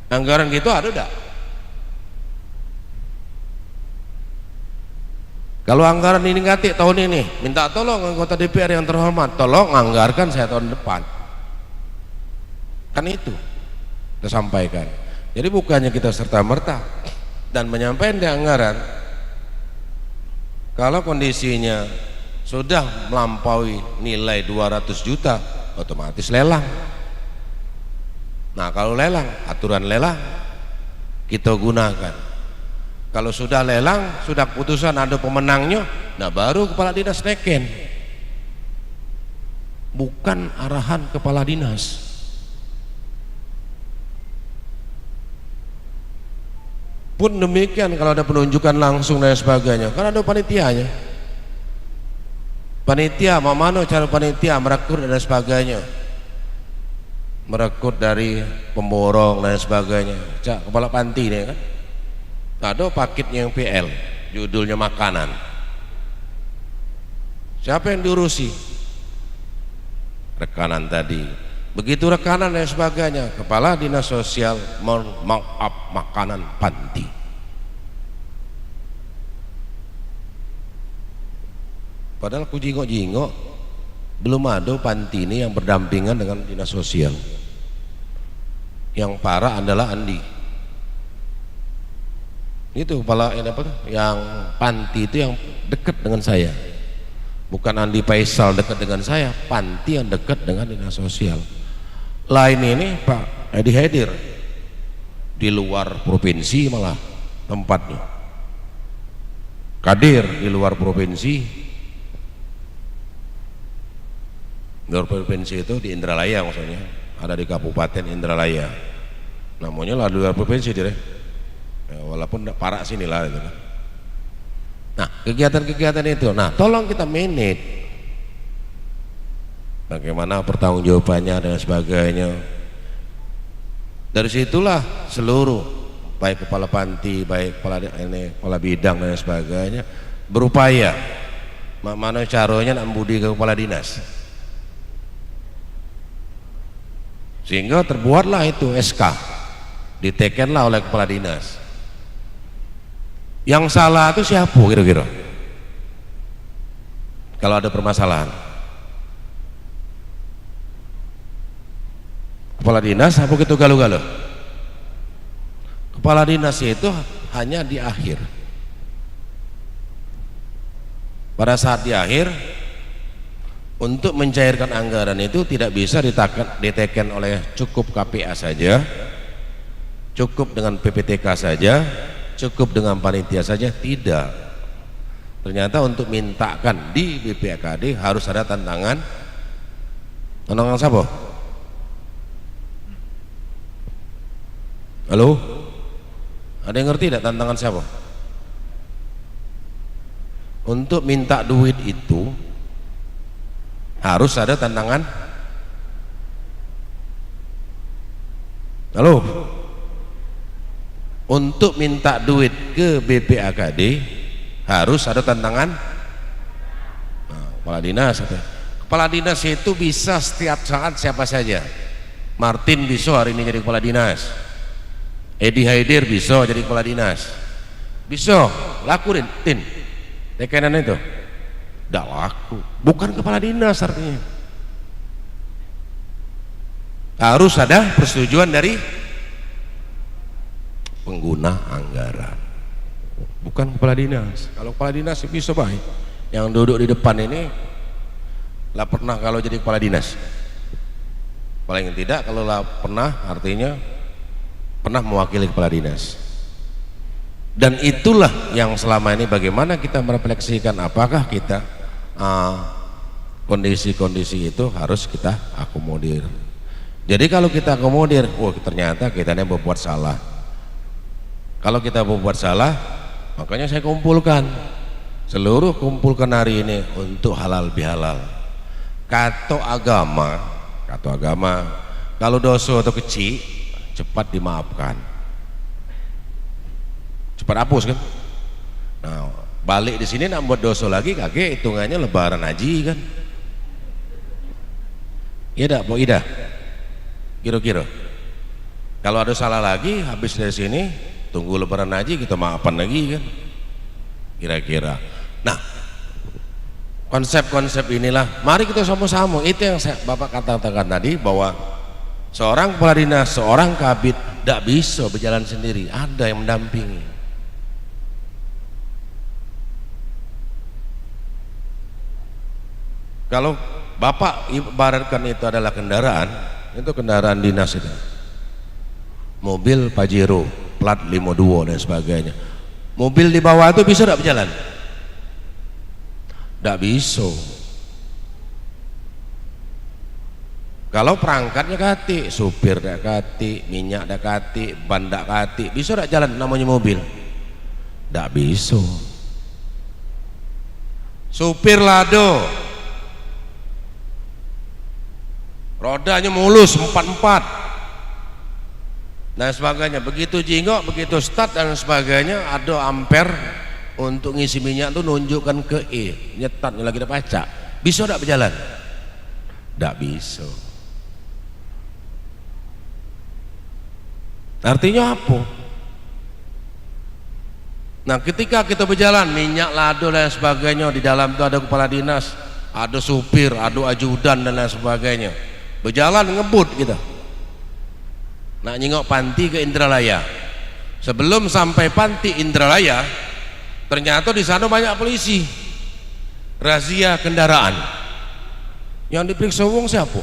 anggaran gitu ada enggak? Kalau anggaran ini ngatik tahun ini, minta tolong anggota DPR yang terhormat, tolong anggarkan saya tahun depan. Kan itu kita sampaikan. Jadi bukannya kita serta-merta dan menyampaikan di anggaran, kalau kondisinya sudah melampaui nilai 200 juta, otomatis lelang. Nah kalau lelang, aturan lelang kita gunakan. Kalau sudah lelang, sudah putusan ada pemenangnya, nah baru kepala dinas neken, bukan arahan kepala dinas. Pun demikian kalau ada penunjukan langsung dan sebagainya, kan ada panitianya. Panitia, mana cara panitia merekrut dan sebagainya, merekrut dari pemborong dan sebagainya. Cak kepala panti nih kan, ada paketnya yang PL, judulnya makanan. Siapa yang diurusi? Rekanan tadi. Begitu rekanan dan sebagainya, kepala dinas sosial markup makanan panti. Padahal aku jingok-jingok, belum ada panti ini yang berdampingan dengan dinas sosial. Yang parah adalah Andi. Itu kepala yang panti itu yang dekat dengan saya, bukan Andi Faisal dekat dengan saya, panti yang dekat dengan dinas sosial. Lain ini Pak Edi hadir di luar provinsi, malah tempatnya Kadir di luar provinsi. Luar provinsi itu di Indralaya, maksudnya ada di Kabupaten Indralaya, namanya lah di luar provinsi dia. Ya, walaupun parah sini lah itu. Nah kegiatan-kegiatan itu, nah tolong kita manage, bagaimana pertanggungjawabannya dan sebagainya. Dari situlah seluruh baik kepala panti, baik kepala bidang dan sebagainya berupaya mana caranya nak budi ke kepala dinas, sehingga terbuatlah itu SK, ditekenlah oleh kepala dinas. Yang salah itu siapa kira-kira kalau ada permasalahan? Kepala dinas apa gitu galuh-galuh? Kepala dinas itu hanya di akhir. Pada saat di akhir, untuk mencairkan anggaran itu tidak bisa diteken oleh cukup KPA saja, cukup dengan PPTK saja, cukup dengan panitia saja, tidak. Ternyata untuk mintakan di BPKD harus ada tantangan siapa? Halo? Ada yang ngerti tidak tantangan siapa? Untuk minta duit itu harus ada tantangan. Halo? Untuk minta duit ke BPKD harus ada tantangan. Nah, kepala dinas, kepala dinas itu bisa setiap saat siapa saja. Martin bisa hari ini jadi kepala dinas, Edi Haidir bisa jadi kepala dinas, bisa laku tin tekenan itu tidak laku, bukan kepala dinas. Artinya harus ada persetujuan dari pengguna anggaran, bukan kepala dinas. Kalau kepala dinas bisa baik, yang duduk di depan ini lah pernah kalau jadi kepala dinas, paling tidak kalau lah pernah artinya pernah mewakili kepala dinas. Dan itulah yang selama ini bagaimana kita merefleksikan apakah kita kondisi-kondisi itu harus kita akomodir. Jadi kalau kita akomodir, ternyata kita ini berbuat salah. Kalau kita berbuat salah, makanya saya kumpulkan hari ini untuk halal bihalal. Kata agama, kalau dosa atau kecil cepat dimaafkan, cepat hapus kan. Nah, balik di sini nak buat dosa lagi, kakek hitungannya lebaran haji kan. Iya dah, Bu Ida. Kira-kira kalau ada salah lagi, habis dari sini tunggu lebaran haji kita maafan lagi kan, kira-kira. Nah, konsep-konsep inilah mari kita sama-sama, itu yang Bapak katakan tadi, bahwa seorang kepala dinas, seorang kabid tidak bisa berjalan sendiri, ada yang mendampingi. Kalau Bapak ibaratkan itu adalah kendaraan, itu kendaraan dinas itu, mobil Pajero plat 52 dan sebagainya, mobil di bawah itu bisa tidak berjalan? Tidak bisa. Kalau perangkatnya kati, supir tidak kati, minyak tidak kati, ban tidak kati, bisa tidak jalan namanya mobil? Tidak bisa. Supir lado, rodanya mulus 4-4 dan sebagainya, begitu jingok, begitu start dan sebagainya, ada ampere untuk ngisi minyak tuh nunjukkan ke E, nyetatnya lagi ada pacak, bisa tidak berjalan? Tidak bisa. Artinya apa? Nah, ketika kita berjalan, minyak lado dan sebagainya, di dalam itu ada kepala dinas, ada supir, ada ajudan dan lain sebagainya, berjalan ngebut kita. Nak nyingok panti ke Indralaya, sebelum sampai panti Indralaya ternyata di sana banyak polisi razia kendaraan. Yang diperiksa wong siapa?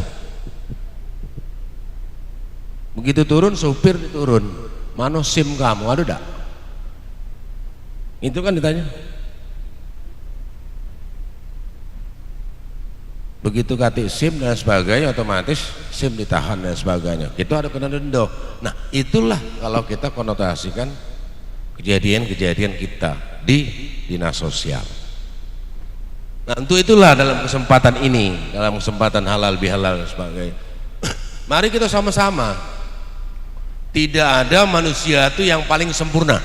Begitu turun, supir diturun, mana SIM kamu, ada tak? Itu kan ditanya. Begitu kati SIM dan sebagainya, otomatis SIM ditahan dan sebagainya, itu ada kena denda. Nah, itulah kalau kita konotasikan kejadian-kejadian kita di dinas sosial. Nah, untuk itulah dalam kesempatan ini, dalam kesempatan halal bihalal dan sebagainya, mari kita sama-sama, tidak ada manusia itu yang paling sempurna,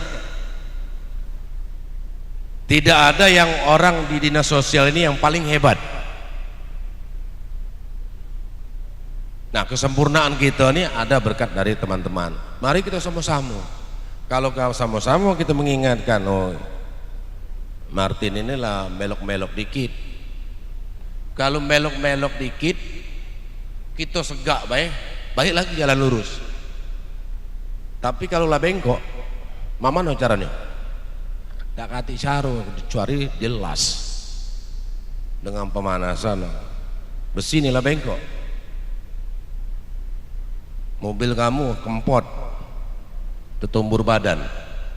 tidak ada yang orang di dinas sosial ini yang paling hebat. Nah, kesempurnaan kita ini ada berkat dari teman-teman. Mari kita sama-sama. Kalau sama-sama kita mengingatkan, oh Martin inilah melok-melok dikit. Kalau melok-melok dikit, kita segak baik lagi jalan lurus. Tapi kalau lah bengkok, mama no caranya? Tak kati caro, kecuali jelas dengan pemanasan. Besi inilah bengkok. Mobil kamu kempot, tertumbur badan,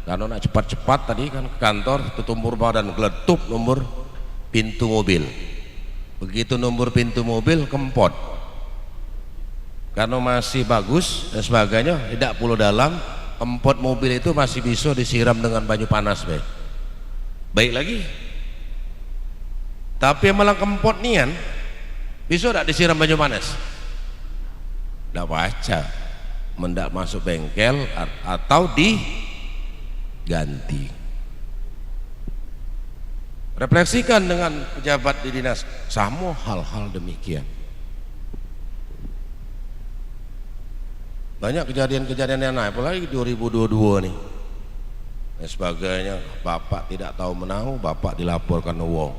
karena nak cepat-cepat tadi kan ke kantor, tertumbur badan, geletup nomor pintu mobil. Begitu nomor pintu mobil kempot, karena masih bagus dan sebagainya, tidak perlu dalam, kempot mobil itu masih bisa disiram dengan banyu panas, baik lagi. Tapi yang malah kempot nian, bisa tidak disiram banyu panas? Tidak baca, mendak masuk bengkel atau diganti. Refleksikan dengan pejabat di dinas, sama hal-hal demikian. Banyak kejadian-kejadian yang naik, apalagi 2022 nih dan sebagainya. Bapak tidak tahu menahu, bapak dilaporkan wong.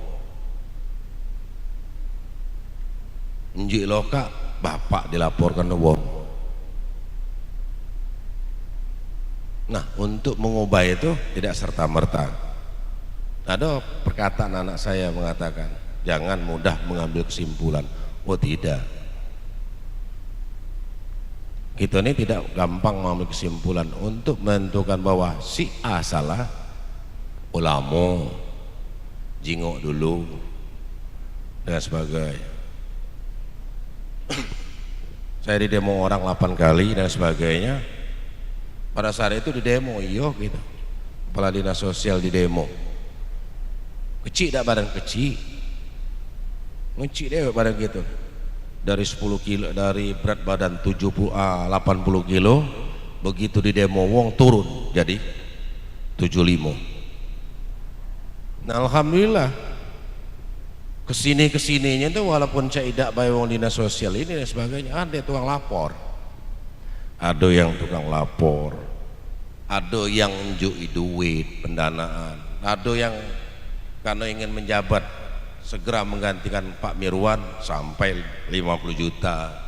Nji loka, bapak dilaporkan wong. Nah, untuk mengubah itu tidak serta-merta. Ada perkataan anak saya mengatakan, jangan mudah mengambil kesimpulan. Oh tidak, kita ini tidak gampang mengambil kesimpulan untuk menentukan bahwa si A salah, ulama jingok dulu dan sebagainya. Saya di demo orang 8 kali dan sebagainya. Pada saat itu di demo, iya gitu, kepala dinas sosial di demo, kecil dah badan kecil, ngecil deh badan gitu, dari 10 kilo, dari berat badan 80 kilo, begitu di demo wong turun jadi 75. Nah, alhamdulillah kesininya itu walaupun saya tidak bayar wong dinas sosial ini dan sebagainya, ada tukang lapor. ada yang tukang lapor, ada yang unjuk duit pendanaan, ada yang karena ingin menjabat segera menggantikan Pak Mirwan sampai 50 juta.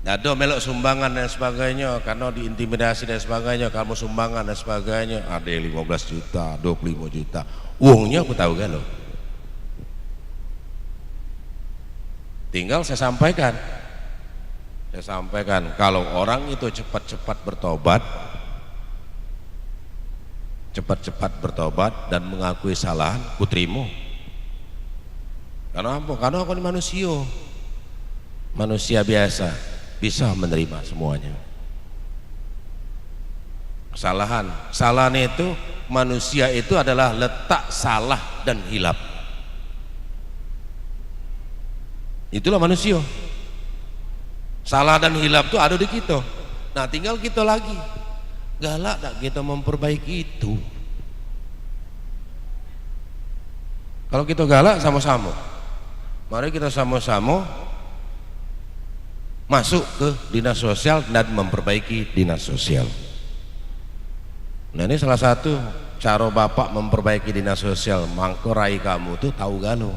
Ada melok sumbangan dan sebagainya karena diintimidasi dan sebagainya, kamu sumbangan dan sebagainya, ada yang 15 juta, 25 juta. Uangnya aku tahu kan loh. Tinggal saya sampaikan kalau orang itu cepat-cepat bertobat dan mengakui kesalahan, ku terima. Karena apa? Karena aku ini manusia biasa, bisa menerima semuanya. Kesalahan itu, manusia itu adalah letak salah dan hilap. Itulah manusia. Salah dan hilap itu ada di kita. Nah, tinggal kita lagi galak tak kita memperbaiki itu. Kalau kita galak sama-sama, mari kita sama-sama masuk ke dinas sosial dan memperbaiki dinas sosial. Nah, ini salah satu cara bapak memperbaiki dinas sosial. Mangkorai kamu tuh tahu galo,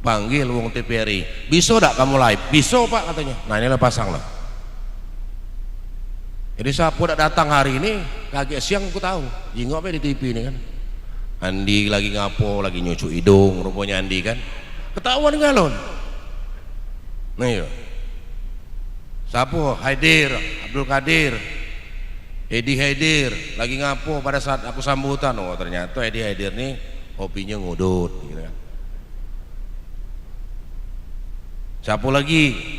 panggil wong TPRI, bisa tak kamu live? Bisa pak katanya. Nah, inilah pasang lah. Jadi siapa tak datang hari ini, kaget siang aku tahu, jingok apa di TV ini kan. Andi lagi ngapo, lagi nyucu hidung, rupanya Andi kan. Ketahuan galon. Nah iya. Siapa? Haidir, Abdul Qadir, Edi Haidir, lagi ngapo pada saat aku sambutan. Oh ternyata Edi Haidir nih hobinya ngudut gitu kan. Siapa lagi?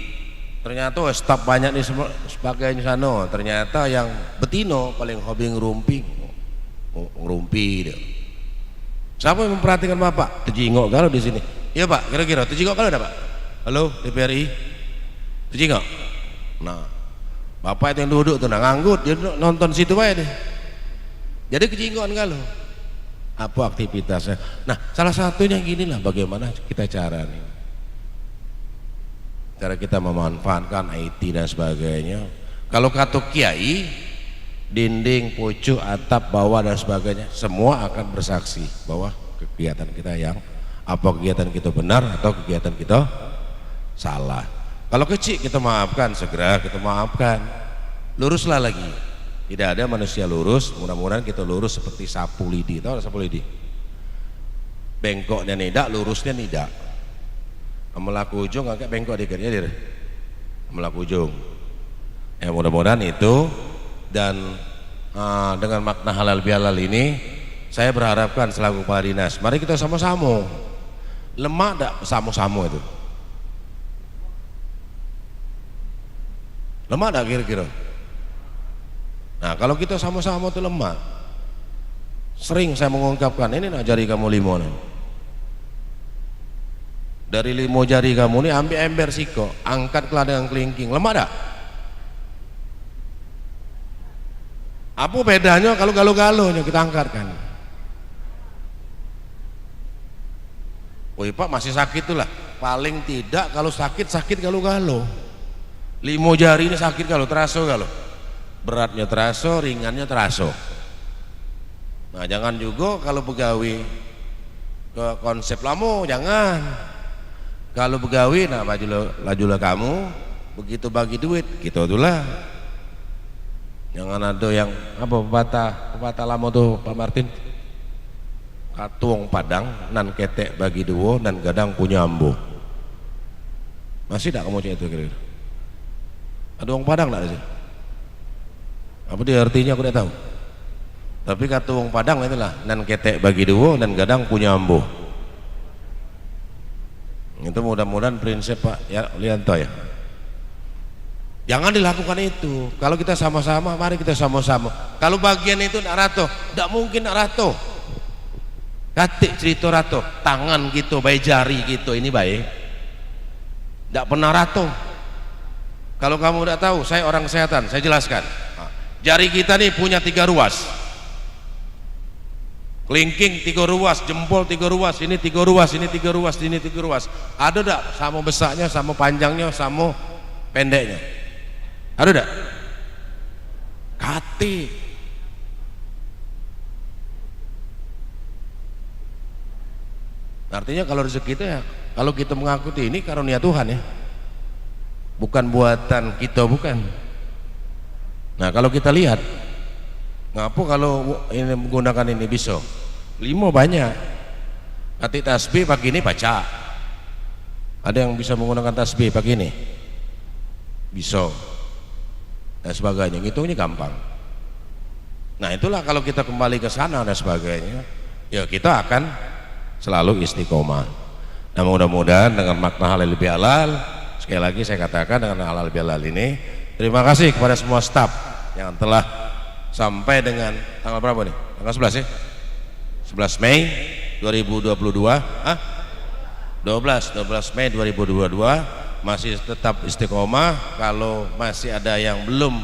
Ternyata staf banyak nih sebagainya sana. Ternyata yang betino paling hobi ngerumpi dia. Siapa yang memperhatikan bapak? Tejingok kalau di sini. Iya pak, kira-kira tejingok kalau ada pak? Halo TPRI, tejingok. Nah, bapak itu yang duduk tuh nganggut, dia nonton situ aja deh. Jadi kejingokan kalau apa aktivitasnya. Nah, salah satunya gini lah, bagaimana kita cara nih. Cara kita memanfaatkan IT dan sebagainya. Kalau kata kiai, dinding, pucuk, atap, bawah dan sebagainya, semua akan bersaksi bahwa kegiatan kita kegiatan kita benar atau kegiatan kita salah. Kalau kecil kita maafkan, segera kita maafkan. Luruslah lagi. Tidak ada manusia lurus. Mudah-mudahan kita lurus seperti sapu lidi. Tahu sapu lidi? Bengkoknya tidak, lurusnya tidak. Melaku ujung agak bengkok dikit ya dir. Melaku ujung. Ya mudah-mudahan itu. Dan dengan makna halal bihalal ini saya berharapkan selaku kepala dinas, mari kita sama-sama. Lemah tak sama-sama itu? Lemah tak kira-kira? Nah kalau kita sama-sama itu lemah, sering saya mengungkapkan ini nak jari kamu 5 nih. Dari 5 jari kamu ini ambil ember siko, angkatlah dengan kelingking. Lemah tak? Apa bedanya kalau galo-galonya kita angkatkan? Woi pak masih sakit tuh lah. Paling tidak kalau sakit galo-galo. 5 jari ini sakit kalau terasa galo. Beratnya terasa, ringannya terasa. Nah jangan juga kalau pegawai ke konsep lamo, jangan. Kalau pegawai, nah lajulah kamu begitu bagi duit, gitu itulah. Jangan ada yang apa pepatah lama tuh Pak Martin. Katuang padang nan ketek bagi dua dan gadang punya ambo. Masih tak kamu cek itu kira-kira? Ada orang padang tak sih? Apa dia artinya aku tidak tahu. Tapi katuang padang itulah nan ketek bagi dua dan gadang punya ambo. Itu mudah-mudahan prinsip Pak ya Lianto ya. Jangan dilakukan itu. Kalau kita sama-sama, mari kita sama-sama. Kalau bagian itu nak rato, tidak mungkin nak rato. Katik cerita rato, tangan gitu, baik jari gitu, ini baik. Tidak pernah rato. Kalau kamu tidak tahu, saya orang kesehatan, saya jelaskan. Jari kita nih punya 3 ruas. Kelingking 3 ruas, jempol 3 ruas, ini 3 ruas, ini 3 ruas, ini 3 ruas. Ada tidak sama besarnya, sama panjangnya, sama pendeknya? Ada enggak? KT. Artinya kalau rezeki itu ya, kalau kita mengangkuti ini karunia Tuhan ya, bukan buatan kita, bukan. Nah kalau kita lihat, ngapa kalau ini menggunakan ini bisa? 5 banyak. Nanti tasbih pagi ini baca. Ada yang bisa menggunakan tasbih pagi ini? Bisa. Dan sebagainya, ngitungnya gampang. Nah itulah kalau kita kembali ke sana dan sebagainya, ya kita akan selalu istiqomah. Nah mudah-mudahan dengan makna halal bihalal, sekali lagi saya katakan dengan halal bihalal ini, terima kasih kepada semua staf yang telah sampai dengan tanggal berapa nih? Tanggal 11 ya? 11 Mei 2022 12 Mei 2022 masih tetap istiqomah. Kalau masih ada yang belum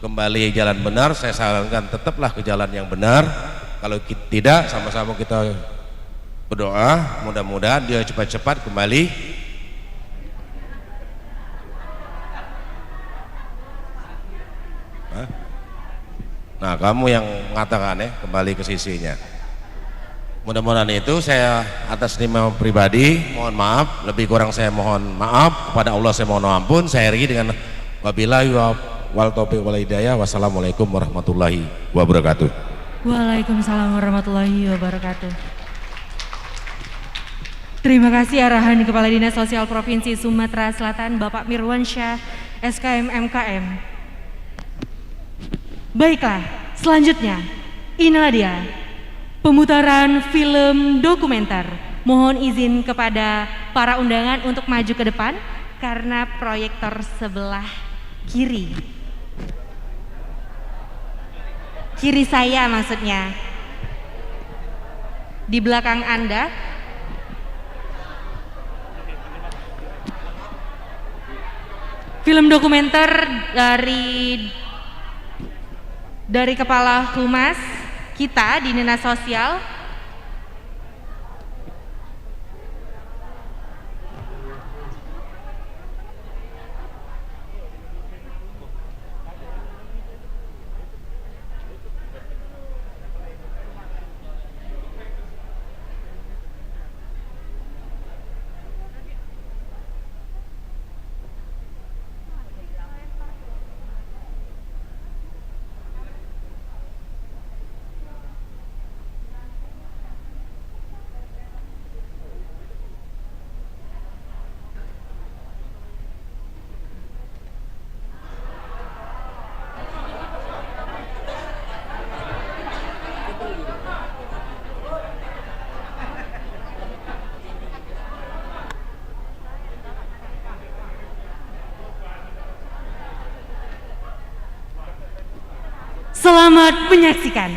kembali jalan benar, saya sarankan tetaplah ke jalan yang benar. Kalau tidak, sama-sama kita berdoa mudah-mudahan dia cepat-cepat kembali nah kamu yang mengatakan ya kembali ke sisinya. Mudah-mudahan itu saya atas nama pribadi mohon maaf, lebih kurang saya mohon maaf, kepada Allah saya mohon ampun. Saya akhiri dengan wabillahi wal taufiq wal hidayah. Wassalamualaikum warahmatullahi wabarakatuh. Waalaikumsalam warahmatullahi wabarakatuh. Terima kasih arahan Kepala Dinas Sosial Provinsi Sumatera Selatan Bapak Mirwansyah SKM MKM. Baiklah, selanjutnya inilah dia pemutaran film dokumenter. Mohon izin kepada para undangan untuk maju ke depan karena proyektor sebelah kiri saya maksudnya, di belakang Anda. Film dokumenter dari Kepala Humas kita di Dinas Sosial. Selamat menyaksikan.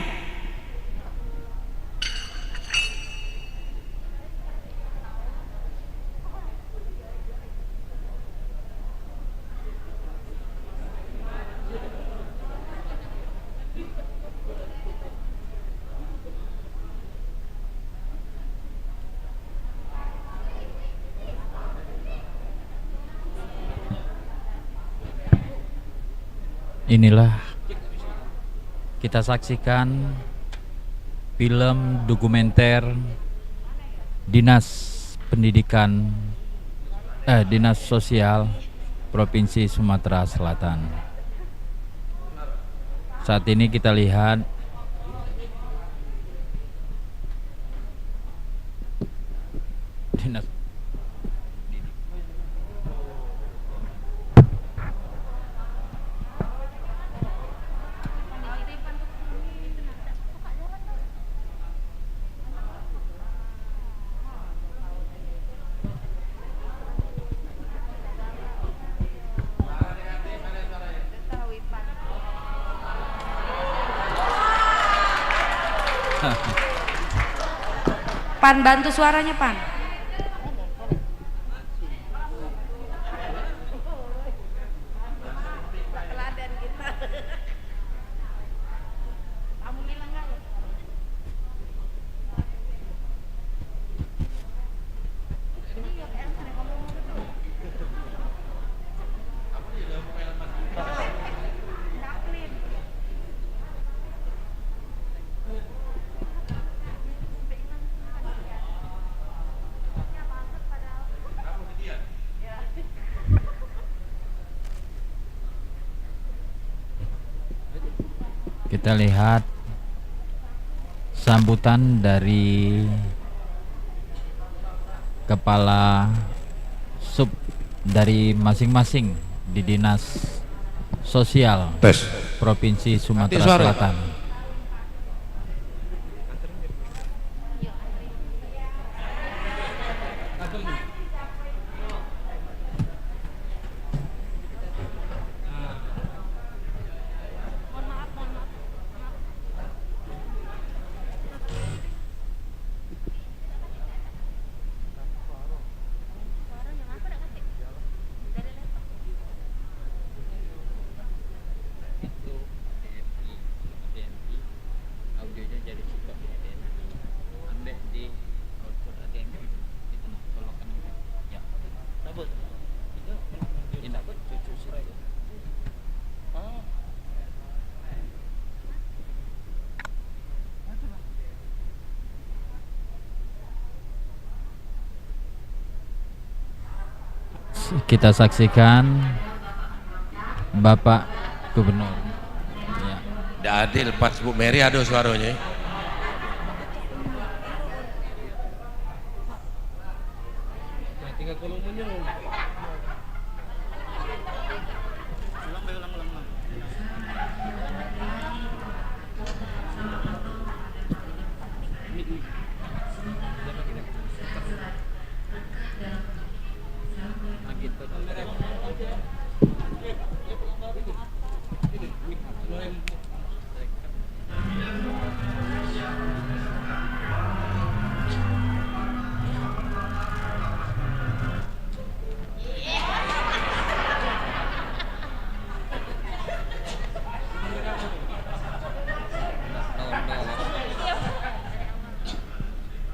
Inilah kita saksikan film dokumenter Dinas Sosial Provinsi Sumatera Selatan. Saat ini kita lihat Dinas Pan, bantu suaranya Pan. Kita lihat sambutan dari kepala sub dari masing-masing di Dinas Sosial Tes. Provinsi Sumatera Suara. Selatan. Kita saksikan Bapak Gubernur. Ya. Tidak adil pas Bu Mary ada suaranya.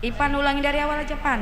Ipan ulangi dari awal aja, Pan.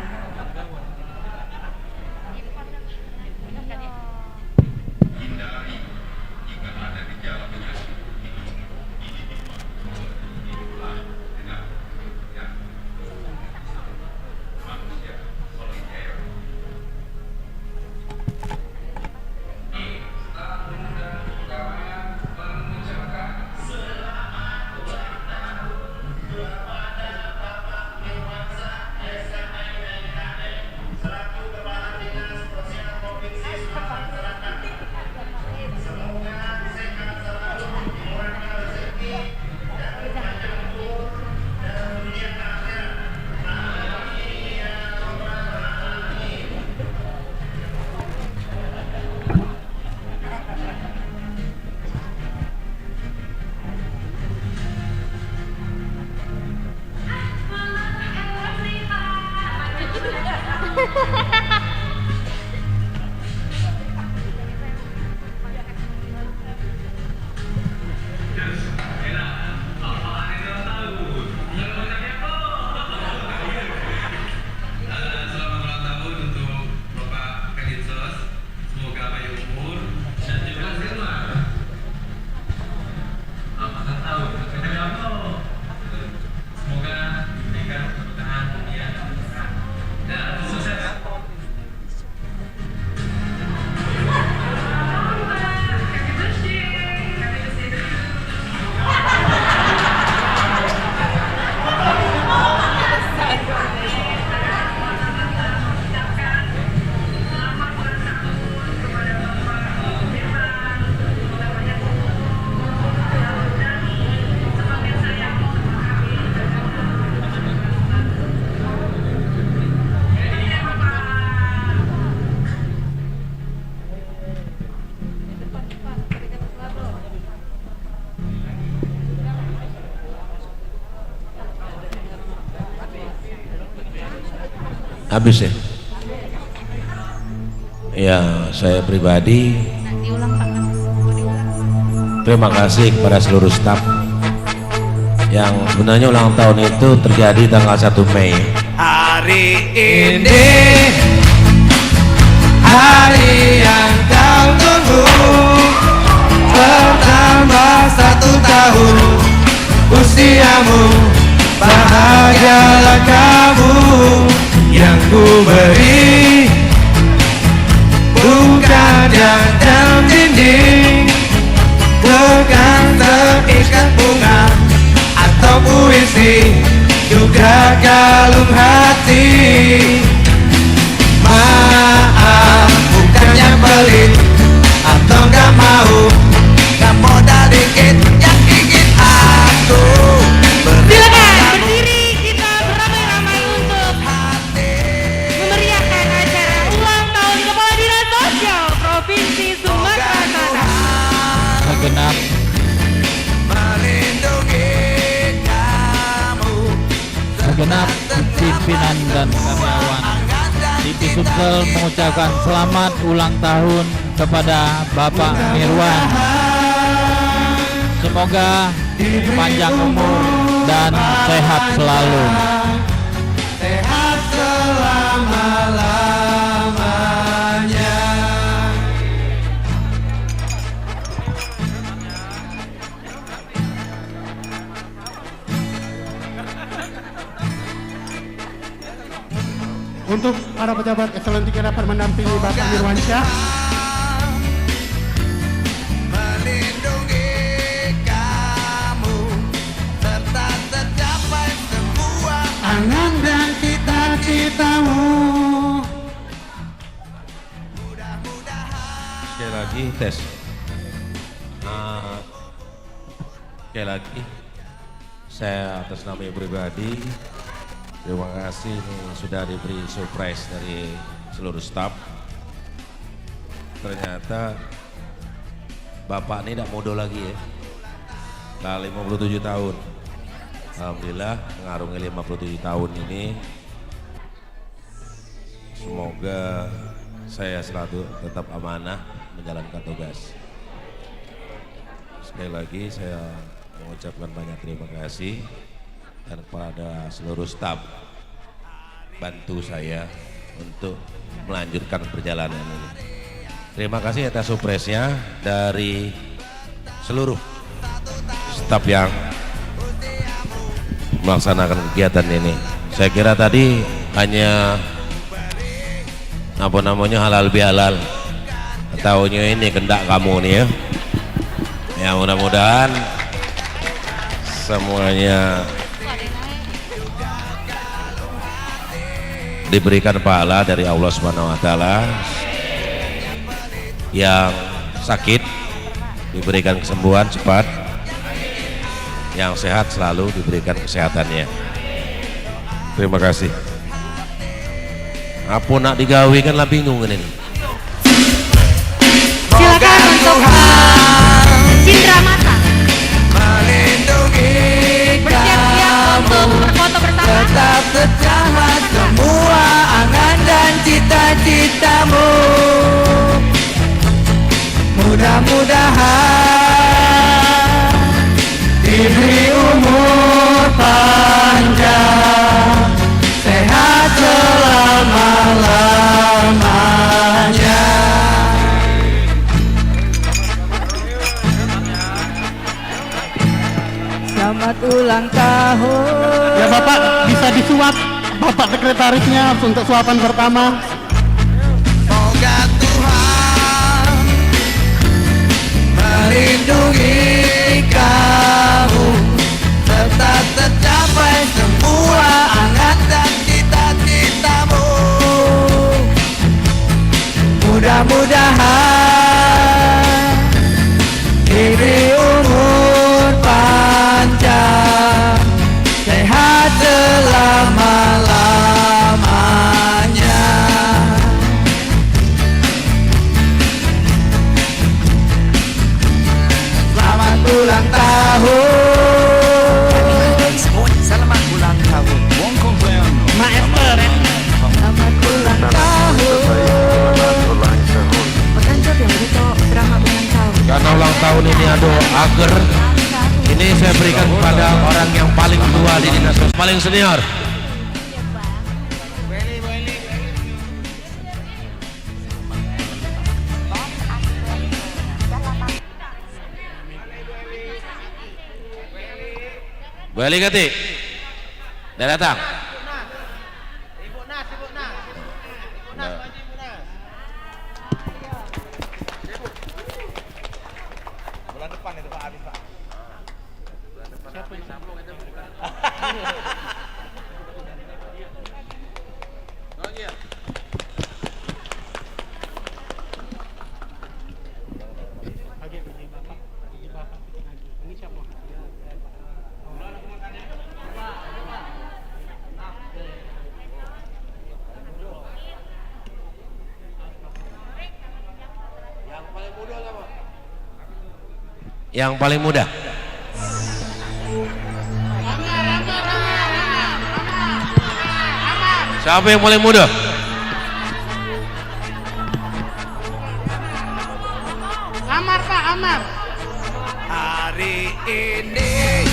Habis ya? Ya, saya pribadi terima kasih kepada seluruh staf yang sebenarnya ulang tahun itu terjadi tanggal 1 Mei. Hari ini hari yang kau tunggu, bertambah 1 tahun usiamu, bahagialah kamu. Yang ku beri bukan yang dalam dinding, bukan terikat bunga juga kalung hati. Maaf, bukannya pelit atau gak mau, gak modal dikit yang gigit aku. Silakan berdiri, kita beramai-ramai untuk memeriahkan acara ulang tahun Kepala Dinas Sosial Provinsi Sumatera Selatan. Segenap segenap pimpinan dan karyawan TV Sumsel mengucapkan selamat ulang tahun kepada Bapak Mirwan. Semoga panjang umur dan sehat selalu. Sehat selama-lamanya. Untuk para pejabat eselon 3 dapat mendampingi Bapak Mirwansyah. Melindungi kamu serta tercapai semua Angan dan cita-citamu. Sekali lagi tes. Sekali lagi saya atas nama pribadi terima kasih nih sudah diberi surprise dari seluruh staf. Ternyata Bapak ini tidak muda lagi ya. Nah, 57 tahun. Alhamdulillah mengarungi 57 tahun ini. Semoga saya selalu tetap amanah menjalankan tugas. Sekali lagi saya mengucapkan banyak terima kasih dan kepada seluruh staf bantu saya untuk melanjutkan perjalanan ini. Terima kasih atas surprise-nya dari seluruh staf yang melaksanakan kegiatan ini. Saya kira tadi hanya halal bihalal. Tahunya ini kendak kamu nih ya. Ya mudah-mudahan semuanya diberikan pahala dari Allah Subhanahu wa taala. Yang sakit diberikan kesembuhan cepat, yang sehat selalu diberikan kesehatannya. Terima kasih. Apa nak digawe kan lah bingung ini. Silakan untuk Cindra Mata. Bersiap-siap untuk berfoto bersama. tetap tercapai semua angan dan cita-citamu. Mudah-mudahan diberi umur panjang, sehat selama-lamanya. Selamat ulang tahun. Ya Bapak bisa disuap, Bapak sekretarisnya untuk suapan pertama. Semoga Tuhan melindungi kamu serta tercapai semua angan dan cita-citamu. Mudah-mudahan diberi umur panjang, sehat selama-lamanya. Selamat ulang tahun. Selamat ulang tahun. Maester. Selamat ulang tahun. Karena ulang tahun ini ada agar ini saya berikan kepada orang yang paling tua di dinas sosial, paling senior. Bu Eli Kati, udah datang. Yang paling muda. Siapa yang paling muda? Amar Pak, Amar. Hari ini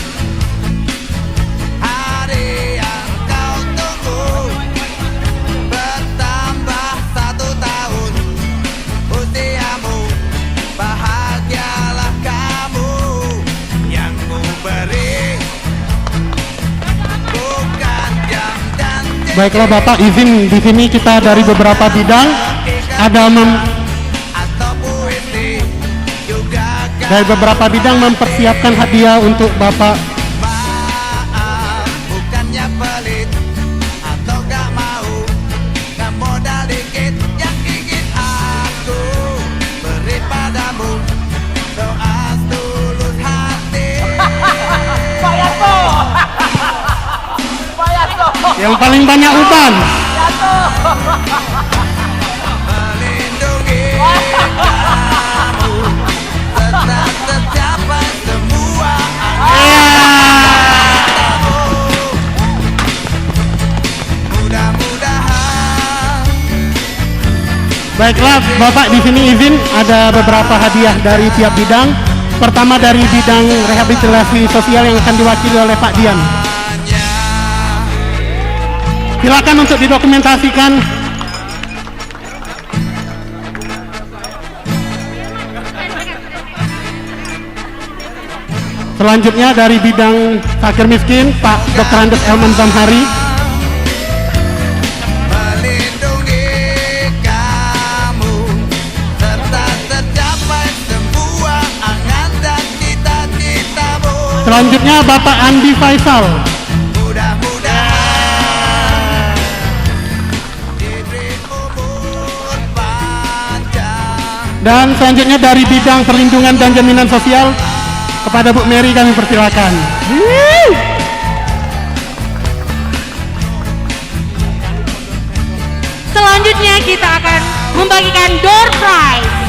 hari yang kau tunggu, bertambah 1 tahun usiamu, bahagialah kamu, yang ku beri bukan jam dan Baiklah Bapak, izin di sini kita dari beberapa bidang ada atau puisi juga dari beberapa bidang mempersiapkan hadiah untuk Bapak. maaf, bukannya pelit atau gak mau, gak modal dikit yang ingin aku beri padamu, doa tulus hati. Yang paling banyak uban. Melindungi kamu, tetap tercapai semua angan-anganmu. Mudah-mudahan Baiklah Bapak, di sini izin ada beberapa hadiah dari tiap bidang. Pertama dari bidang rehabilitasi sosial yang akan diwakili oleh Pak Dian. Silakan untuk didokumentasikan. Selanjutnya dari bidang fakir miskin Pak Dr. Andes Elman Zamhari. melindungi kamu, serta tercapai semua angan dan cita-citamu. Selanjutnya Bapak Andi Faisal. Mudah-mudahan diberi umur panjang. Dan selanjutnya dari bidang perlindungan dan jaminan sosial kepada Bu Mary kami persilakan. Selanjutnya kita akan membagikan door prize.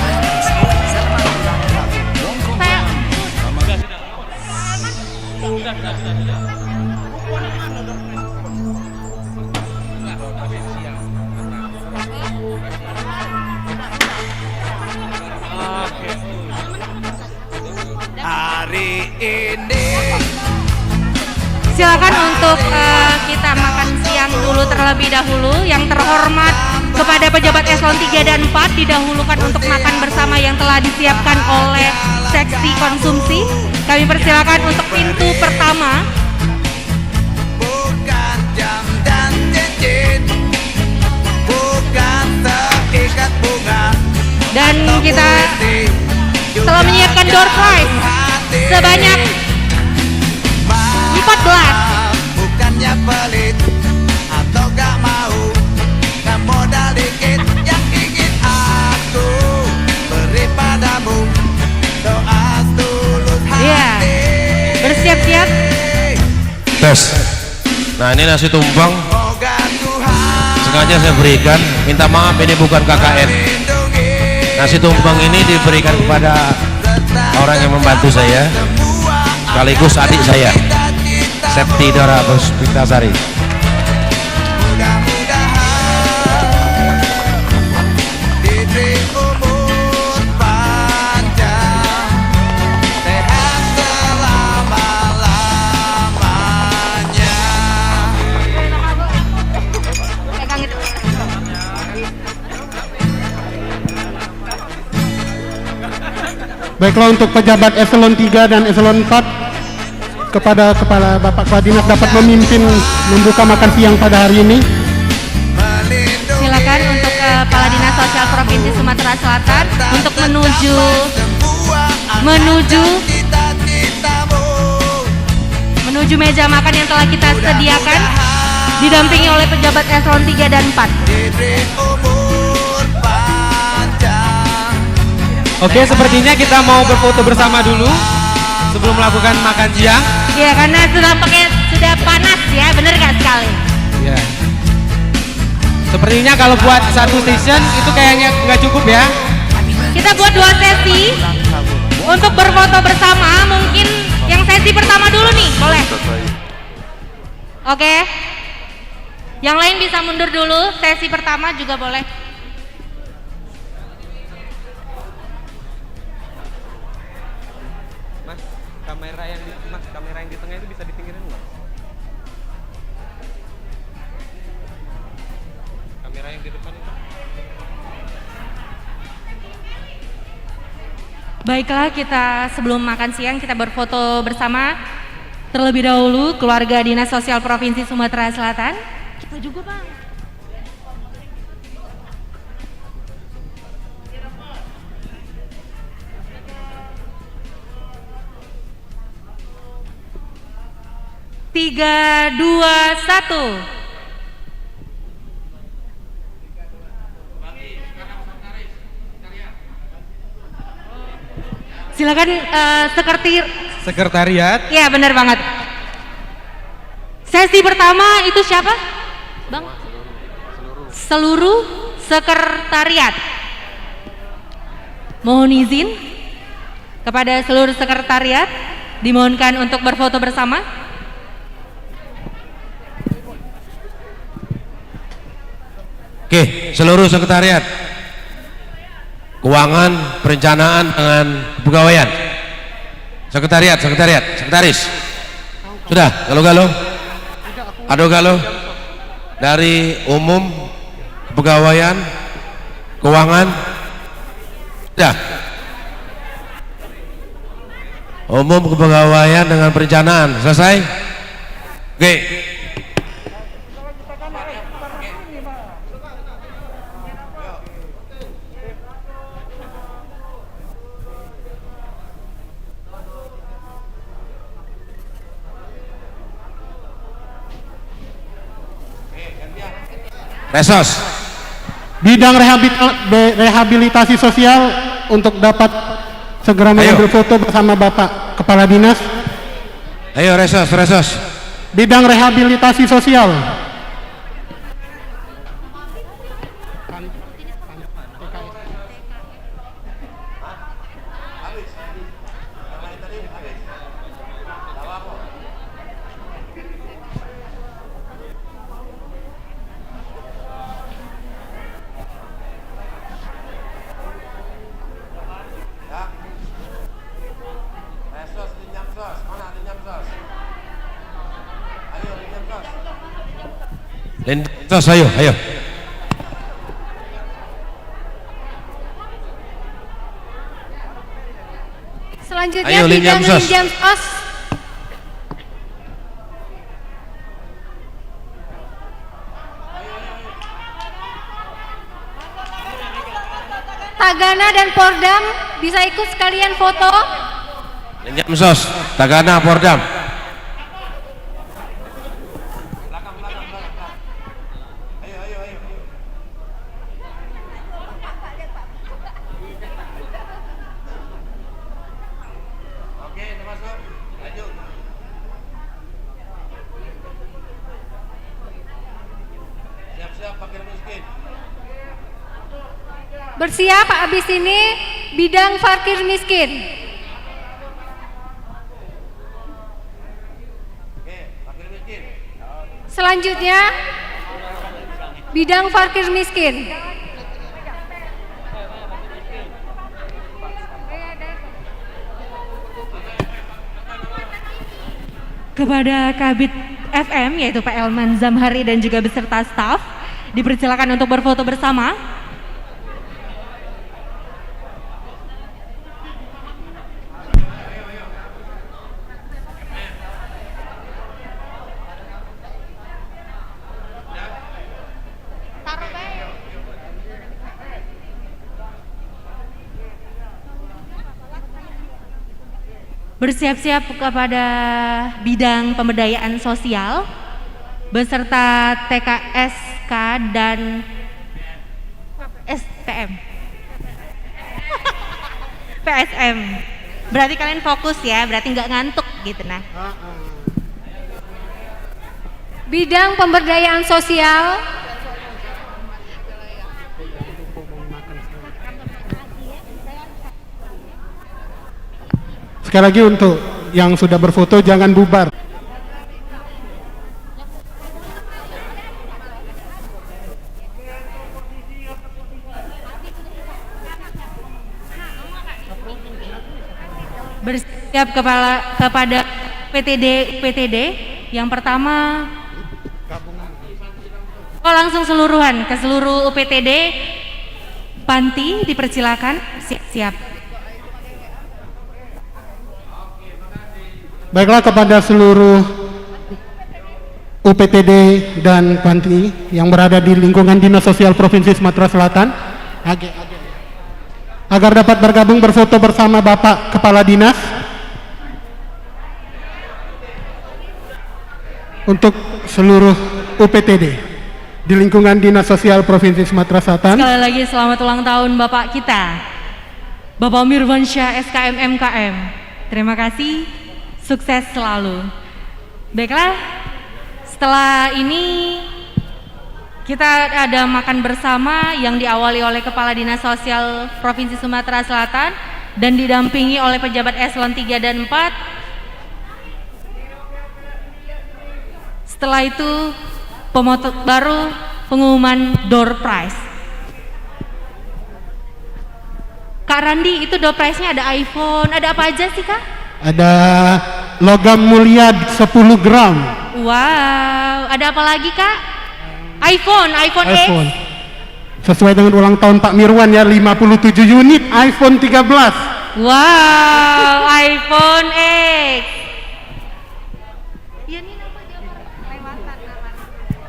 Hari ini Silakan untuk kita makan siang dulu terlebih dahulu. Yang terhormat kepada pejabat eselon 3 dan 4 didahulukan untuk makan bersama yang telah disiapkan oleh seksi konsumsi. Kami persilakan untuk pintu pertama. bukan jam dan cincin, bukan seikat bunga, Dan atau kita puisi, telah juga menyiapkan door prize hati. sebanyak 14. Bukannya pelit atau gak mau, gak modal dikit yang ingin aku beri padamu, doa tulus hati. Iya. Bersiap-siap. Tes. Nah ini nasi tumpang Moga Tuhan sengaja saya berikan. Minta maaf ini bukan KKN. lindungi Nasi tumpang ini diberikan kepada orang yang membantu saya, sekaligus adik saya, Septi Dora Puspitasari. mudah-mudahan diberi umur panjang, sehat selama-lamanya. Pegang itu. Baiklah untuk pejabat eselon 3 dan eselon 4 kepada Kepala Bapak Kepala Dinas dapat memimpin membuka makan siang pada hari ini. Silakan untuk Kepala Dinas Sosial Provinsi Sumatera Selatan untuk menuju meja makan yang telah kita sediakan, didampingi oleh pejabat eselon 3 dan 4. Oke, sepertinya kita mau berfoto bersama dulu sebelum melakukan makan siang. Ya, karena sudah panas ya, bener nggak sekali? Ya. Sepertinya kalau buat satu station itu kayaknya nggak cukup ya. Kita buat 2 sesi. Untuk berfoto bersama mungkin yang sesi pertama dulu nih, boleh? Oke. Yang lain bisa mundur dulu, sesi pertama juga boleh. Mas, kamera yang di tengah itu bisa dipinggirin nggak? Kamera yang di depan itu. Baiklah, kita sebelum makan siang kita berfoto bersama terlebih dahulu keluarga Dinas Sosial Provinsi Sumatera Selatan. Kita juga, Bang. Tiga, dua, satu. Silakan Sekretariat. Ya, benar banget. Sesi pertama itu siapa? Bang? Seluruh sekretariat. Mohon izin kepada seluruh sekretariat dimohonkan untuk berfoto bersama. Oke, seluruh sekretariat keuangan, perencanaan dengan kepegawaian. Sekretaris. Sudah, galau-galau. Ado-galau dari umum, kepegawaian, keuangan. Sudah. Umum, kepegawaian dengan perencanaan. Selesai? Oke. Resos. Bidang rehabilitasi sosial untuk dapat segera mengambil foto bersama Bapak Kepala Dinas. Ayo resos. Bidang rehabilitasi sosial. Sos, ayo. Selanjutnya Ayo, bidang Linjam sos. Tagana dan Pordam bisa ikut sekalian foto. Linjam sos, Tagana, Pordam. Bersiap, habis ini bidang fakir miskin. Selanjutnya bidang fakir miskin. Kepada Kabid FM yaitu Pak Elman Zamhari dan juga beserta staf dipersilakan untuk berfoto bersama. Bersiap-siap kepada bidang pemberdayaan sosial beserta TKSK dan STM. PSM. Berarti kalian fokus ya, berarti nggak ngantuk gitu nah. Bidang pemberdayaan sosial. Sekali lagi untuk yang sudah berfoto jangan bubar. Bersiap kepada PTD. Yang pertama, langsung seluruhan ke seluruh UPTD. Panti dipersilakan siap-siap. Baiklah, kepada seluruh UPTD dan panti yang berada di lingkungan Dinas Sosial Provinsi Sumatera Selatan agar dapat bergabung berfoto bersama Bapak Kepala Dinas. Untuk seluruh UPTD di lingkungan Dinas Sosial Provinsi Sumatera Selatan. Sekali lagi selamat ulang tahun Bapak kita, Bapak Mirwansyah SKM MKM. Terima kasih, sukses selalu. Baiklah, setelah ini kita ada makan bersama yang diawali oleh Kepala Dinas Sosial Provinsi Sumatera Selatan dan didampingi oleh pejabat eselon 3 dan 4. Setelah itu baru pengumuman door prize. Kak Randi, itu door prize-nya ada iPhone, ada apa aja sih Kak? Ada logam mulia 10 gram. Wow, ada apa lagi Kak? iPhone X. Sesuai dengan ulang tahun Pak Mirwan ya, 57 unit iPhone 13. Wow, iPhone X.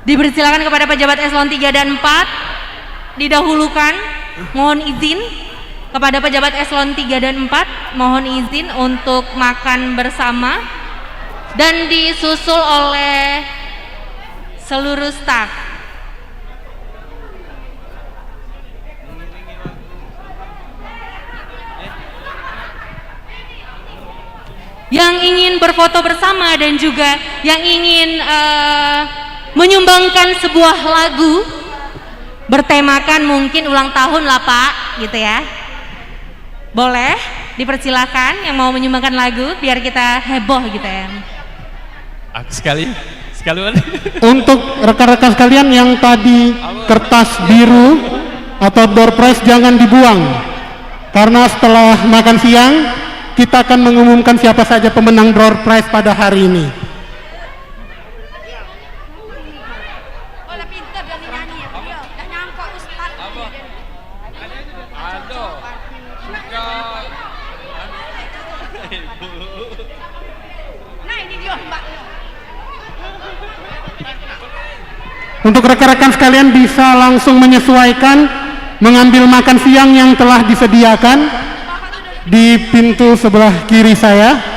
Dipersilakan kepada pejabat eselon 3 dan 4 didahulukan. Mohon izin kepada pejabat eselon 3 dan 4, mohon izin untuk makan bersama dan disusul oleh seluruh staf. Yang ingin berfoto bersama dan juga yang ingin menyumbangkan sebuah lagu bertemakan mungkin ulang tahun lah Pak, gitu ya. Boleh dipersilakan yang mau menyumbangkan lagu biar kita heboh gitu ya. Sekalian. Untuk rekan-rekan sekalian yang tadi kertas biru atau door prize jangan dibuang, karena setelah makan siang kita akan mengumumkan siapa saja pemenang door prize pada hari ini. Untuk rekan-rekan sekalian bisa langsung menyesuaikan mengambil makan siang yang telah disediakan di pintu sebelah kiri saya.